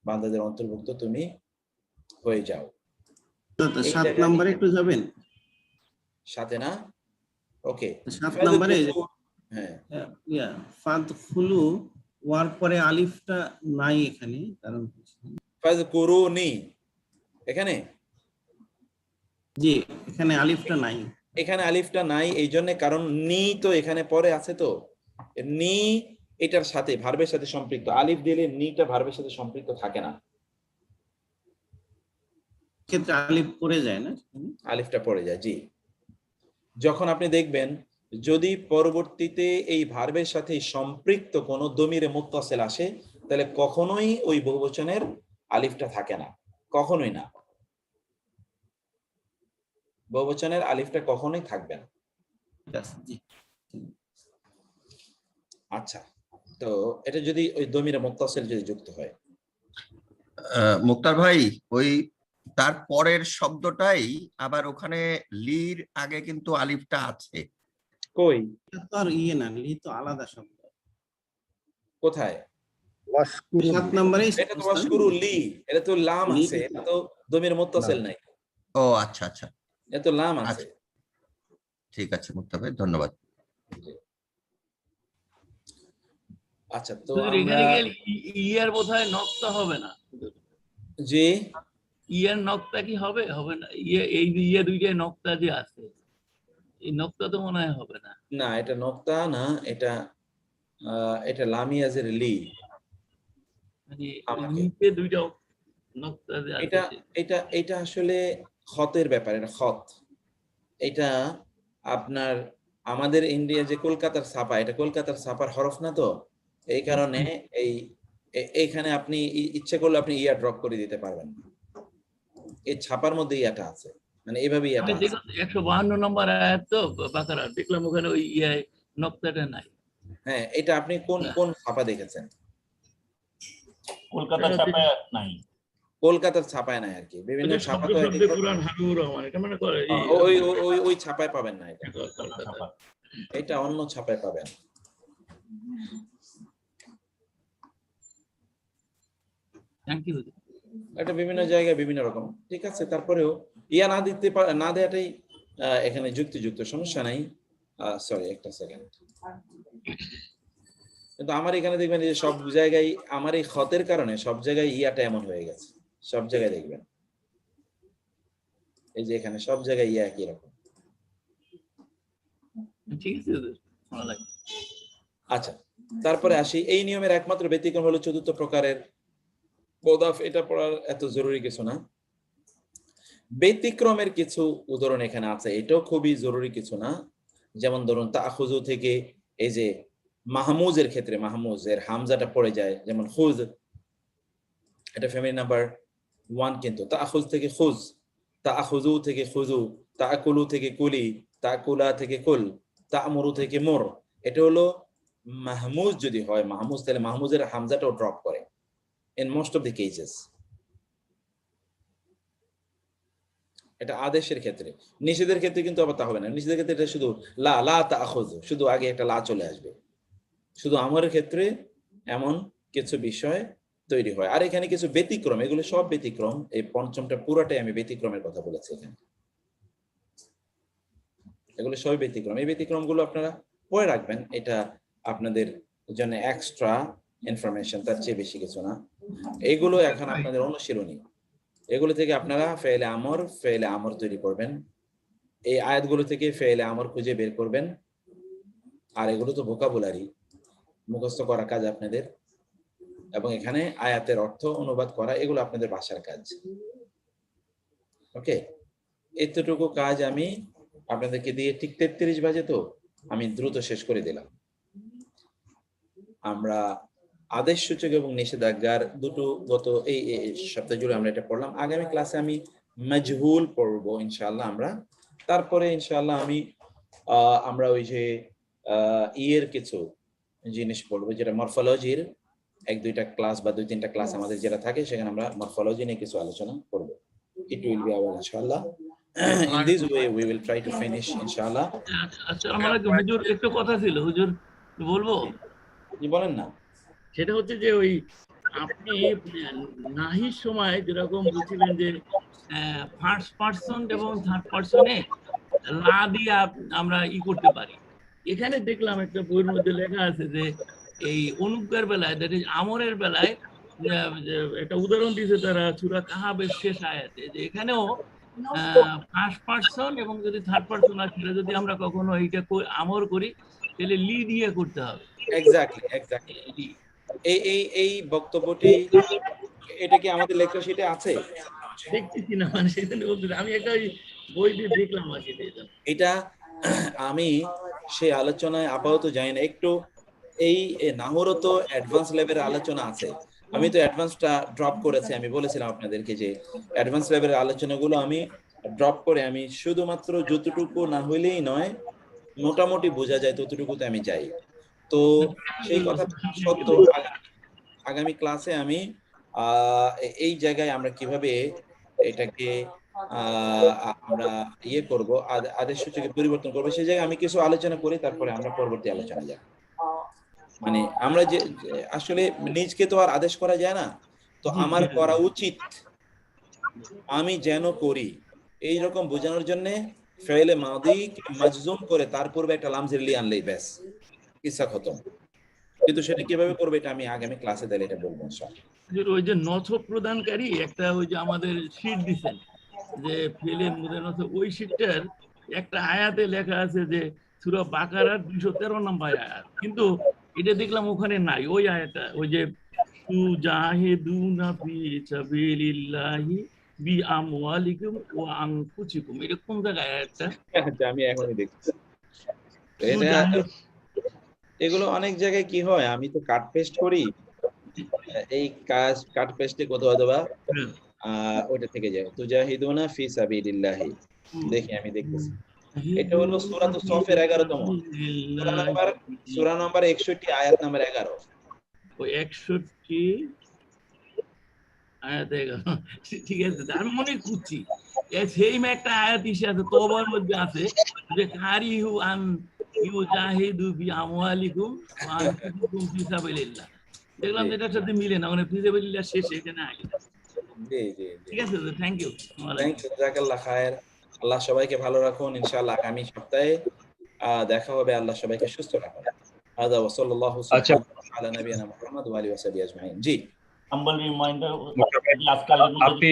বান্দাদের অন্তর্ভুক্ত তুমি হয়ে যাও। 7 নম্বরে একটু যাবেন, সাথে না? ওকে, 7 নম্বরে হ্যাঁ ফাদখুলু ওয়ার পরে আলিফটা নাই এখানে, কারণ ফাযকুরুনি, এখানে জি এখানে আলিফটা নাই, এখানে আলিফটা নাই এই জন্য, কারণ নি তো এখানে পরে আছে, তো নি এটার সাথে ভার্বের সাথে সম্পৃক্ত, আলিফ দিলে নিটা ভার্বের সাথে সম্পৃক্ত থাকে না, ক্ষেত্রে আলিফ পড়ে যায় না, আলিফটা পড়ে যায়। জি, যখন আপনি দেখবেন যদি পরবর্তীতে এই ভার্বের সাথে সম্পৃক্ত কোনো দমিরে মুত্তাসিল আসে, তাহলে কখনোই ওই বহুবচনের আলিফটা থাকে না, কখনোই না, বহুবচনের আলিফটা কখনোই থাকবে না। আচ্ছা, তো এটা যদি ওই দমিরে মুত্তাসিল যদি যুক্ত হয়। মুক্তার ভাই, ওই তার পরের শব্দটাই আবার ওখানে লির আগে কিন্তু আলিফটা আছে, কই? তো আর ইয়ে না, লি তো আলাদা শব্দ। কোথায়? 7 নম্বরে এটা তো ওয়াশকুরু লি, এটা তো লাম আছে, এটা তো দমির মুত্তাসিল নাই। ও আচ্ছা আচ্ছা, এটা তো লাম আছে। ঠিক আছে মুক্তার ভাই, ধন্যবাদ। আচ্ছা, তো এখানে ইয়ার বোধহয় নকতা হবে না, জি ইয়ার নকতা কি হবে? হবে না, ইয়ে এই ইয়ে দুইটাই নকতা যে আছে, এই নকতা তো মনে হয় হবে না। না, এটা নক্তা না, এটা এটা লামিয়াজের লি, মানে নিচে দুইটা নকতা যে আছে, এটা এটা এটা আসলে খতের ব্যাপার, এটা খত, এটা আপনার আমাদের ইন্ডিয়া যে কলকাতার ছাপা, এটা কলকাতার ছাপার হরফ না, তো এই কারণে এইখানে আপনি ইচ্ছে করলে আপনি ইয়া ড্রপ করে দিতে পারবেন, এই ছাপার মধ্যে ইয়াটা আছে, মানে এইভাবে ইয়াটা আছে। 152 নম্বর আয়াত তো বাকারা, দেখলাম ওখানে ওই ইয়া নকতাটা নাই। হ্যাঁ, এটা আপনি কোন কোন ছাপা দেখেছেন? কলকাতার ছাপায় নাই, কলকাতার ছাপায় নাই আর কি, বিভিন্ন ছাপা তো কুরআন হাবিবুর রহমান, এটা মানে করে ওই ওই ওই ছাপায় পাবেন না, এটা অন্য ছাপায় পাবেন। Thank you. এটা বিভিন্ন জায়গায় বিভিন্ন রকম, ঠিক আছে, তারপরেও ইয়া না দিতে না দেওয়াটাই এখানে যুক্তিযুক্ত, সমস্যা নাই। সরি, একটা সেকেন্ড। কিন্তু আমার এখানে দেখবেন যে সব জায়গায় আমার এই খতের কারণে সব জায়গায় ইয়াটা এমন হয়ে গেছে, সব জায়গায় দেখবেন এই যে এখানে সব জায়গায় ইয়া একই রকম। ঠিক আছে, ভালো লাগে। আচ্ছা, তারপরে আসি, এই নিয়মের একমাত্র ব্যতিক্রম হলো চতুর্থ প্রকারের মুদাফ, এটা পড়ার এত জরুরি কিছু না। ব্যতিক্রমের কিছু উদাহরণ এখানে আছে, এটাও খুবই জরুরি কিছু না। যেমন ধরুন তাখুজু থেকে এই যে মাহমুজের ক্ষেত্রে মাহমুজের হামজাটা পড়ে যায়, যেমন খুজ, এটা ফ্যামিলি নাম্বার 1, কিন্তু তাখুজ থেকে খুজ, তাখুজু থেকে খুজু, তাকুলু থেকে কুলি, তাকুলা থেকে কুল, তামুরু থেকে মুর, এটা হলো মাহমুজ। যদি হয় মাহমুজ, তাহলে মাহমুজের হামজাটাও ড্রপ করে in most of the cases। এটা আদেশের ক্ষেত্রে, নিষেধের ক্ষেত্রে কিন্তু আবার তা হবে না। নিষেধের ক্ষেত্রে এটা শুধু লা লা তাখুজু, শুধু আগে একটা লা চলে আসবে। শুধু আমরের ক্ষেত্রে এমন কিছু বিষয় তৈরি হয়। আর এখানে কিছু ব্যতিক্রম, এগুলো সব ব্যতিক্রম, এই পঞ্চমটা পুরাটাই আমি ব্যতিক্রমের কথা বলেছি এখানে, এগুলো সবই ব্যতিক্রম। এই ব্যতিক্রমগুলো আপনারা পড়ে রাখবেন, এটা আপনাদের জন্য এক্সট্রা ইনফরমেশন, তার চেয়ে বেশি কিছু না। এইগুলো এখন আপনাদের অনুশীলনী, এগুলো থেকে আপনারা ফেলে আমর তৈরি করবেন, এই আয়াতগুলো থেকে ফেলে আমর খুঁজে বের করবেন। আর এগুলো তো ভোকাবুলারি মুখস্থ করা কাজ আপনাদের, এবং এখানে আয়াতের অর্থ অনুবাদ করা, এগুলো আপনাদের ভাষার কাজ। ওকে, এতটুকু কাজ আমি আপনাদেরকে দিয়ে, ঠিক 33 বাজে, তো আমি দ্রুত শেষ করে দিলাম। আমরা আদেশ সূচক এবং নিষেধাজ্ঞার দুটো গত এই সপ্তাহ জুড়ে আমরা এটা পড়লাম। আগামী ক্লাসে আমি মাজহুল পড়বো ইনশাআল্লাহ আমরা। তারপরে ইনশাআল্লাহ আমরা ওই যে ইয়ের কিছু জিনিস পড়বো, যেটা মরফোলজির 1-2টা ক্লাস বা 2-3টা ক্লাস আমাদের যেটা থাকে, সেখানে আমরা মরফোলজি নিয়ে কিছু আলোচনা করবো। ইট উইল বি আওয়ার ইনশাআল্লাহ in this way we will try to finish inshallah. আসসালামু আলাইকুম হুজুর, একটু কথা ছিল হুজুর, বলবো? জি বলেন না। সেটা হচ্ছে যে ওই আপনি নাহির সময় যেরকম বলছিলেন যে ফার্স্ট পারসন এবং থার্ড পারসনে লা দিয়ে আমরা করতে পারি। এখানে দেখলাম একটা বইয়ের মধ্যে লেখা আছে যে এই অনুজ্ঞার বেলায়, দ্যাট ইজ আমরের বেলায় একটা উদাহরণ দিয়েছে তারা সূরা কাহাবের শেষ আয়াতে, যে এখানেও ফার্স্ট পারসন এবং যদি থার্ড পারসন আসে, যদি আমরা কখনো এইটা আমর করি তাহলে লি দিয়ে করতে হবে। এক্স্যাক্টলি এই বক্তব্যটি এটা কি আমাদের লেকচার শিটে আছে? দেখতেছি না, মানে সেদিন আমি একটা বই দিয়ে দেখলাম আর কি। এটা আমি সেই আলোচনায় আপাতত যাই না, একটু এই নাহরও তো অ্যাডভান্স লেভেলের আলোচনা আছে। আমি তো অ্যাডভান্সটা ড্রপ করেছি, আমি বলেছিলাম আপনাদেরকে যে অ্যাডভান্স লেভেলের আলোচনাগুলো আমি ড্রপ করে আমি শুধুমাত্র যতটুকু না হইলেই নয়, মোটামুটি বোঝা যায় ততটুকুতে আমি যাই। তো সেই কথা সত্য, আগামী ক্লাসে আমি এই জায়গায় আমরা কিভাবে এটাকে আমরা করব, আদেশ সূচকে পরিবর্তন করবো, সেই জায়গায় আমি কিছু আলোচনা করি, তারপরে আমরা পরবর্তী আলোচনা যাব। মানে আমরা যে আসলে নিজকে তো আর আদেশ করা যায় না, তো আমার করা উচিত আমি যেন করি এইরকম বোঝানোর জন্য ফেলে মাদি মাজজুম করে তার পূর্বে একটা লাম জিরলি আনলেই ব্যাস কিসা খতম। কিন্তু সেটা কিভাবে করবে এটা আমি আগামী ক্লাসে দিলে এটা বলবো ইনশাআল্লাহ। ওই যে নথ প্রদানকারী একটা ওই যে আমাদের শীট দিচ্ছেন যে ফেলে মুদের নথ, ওই শীটটার একটা আয়াতে লেখা আছে যে সূরা বাকারার 213 নম্বর আয়াত, কিন্তু এটা দেখলাম ওখানে নাই ওই আয়াতটা, ওই যে তুজাহিদুনা ফি সাবিলিল্লাহি বিআমওয়ালিকুম ওয়া আনফুসিকুম, এটা কোন জায়গায় আয়াতটা? আমি এখনই দেখছি। এগুলো অনেক জায়গায় কি হয়, আমি তো কাট পেস্ট করি, এই কাজ কাট পেস্টে কোথাও অথবা ওইটা থেকে যায় তুজাহিদুনা ফি সাবিলিল্লাহি। দেখি আমি দেখতেছি, এটা হলো সূরা সফের 11তম সূরা নাম্বার 61 আয়াত নাম্বার 11। ওই 61 আয়াত 11, ঠিক আছে। আমি মনে করছি সেম একটা আয়াত এসে আছে তওবার মধ্যে আছে যে কারিহু আন ইউজাহিদু বিআমওয়ালিকুম ওয়া আনফুসিকুম ফি সাবিলিল্লাহ। দেখলাম এটার সাথে মিলে না, মানে ফি সাবিলিল্লাহ শেষে এখানে আগে। জি জি ঠিক আছে, থ্যাংক ইউ। জাযাকাল্লাহ খায়ের। আল্লাহ সবাইকে ভালো রাখুন। ইনশাআল্লাহ আগামী সপ্তাহে দেখা হবে। আল্লাহ সবাইকে সুস্থ রাখুন। হাদা ওয়া সাল্লাল্লাহু আলা নবিয়িনা মুহাম্মদ ওয়া আলিহি ওয়া সাহবিহি আজমাইন। জি হাম্বল রিমাইন্ডার, আজকাল আপনি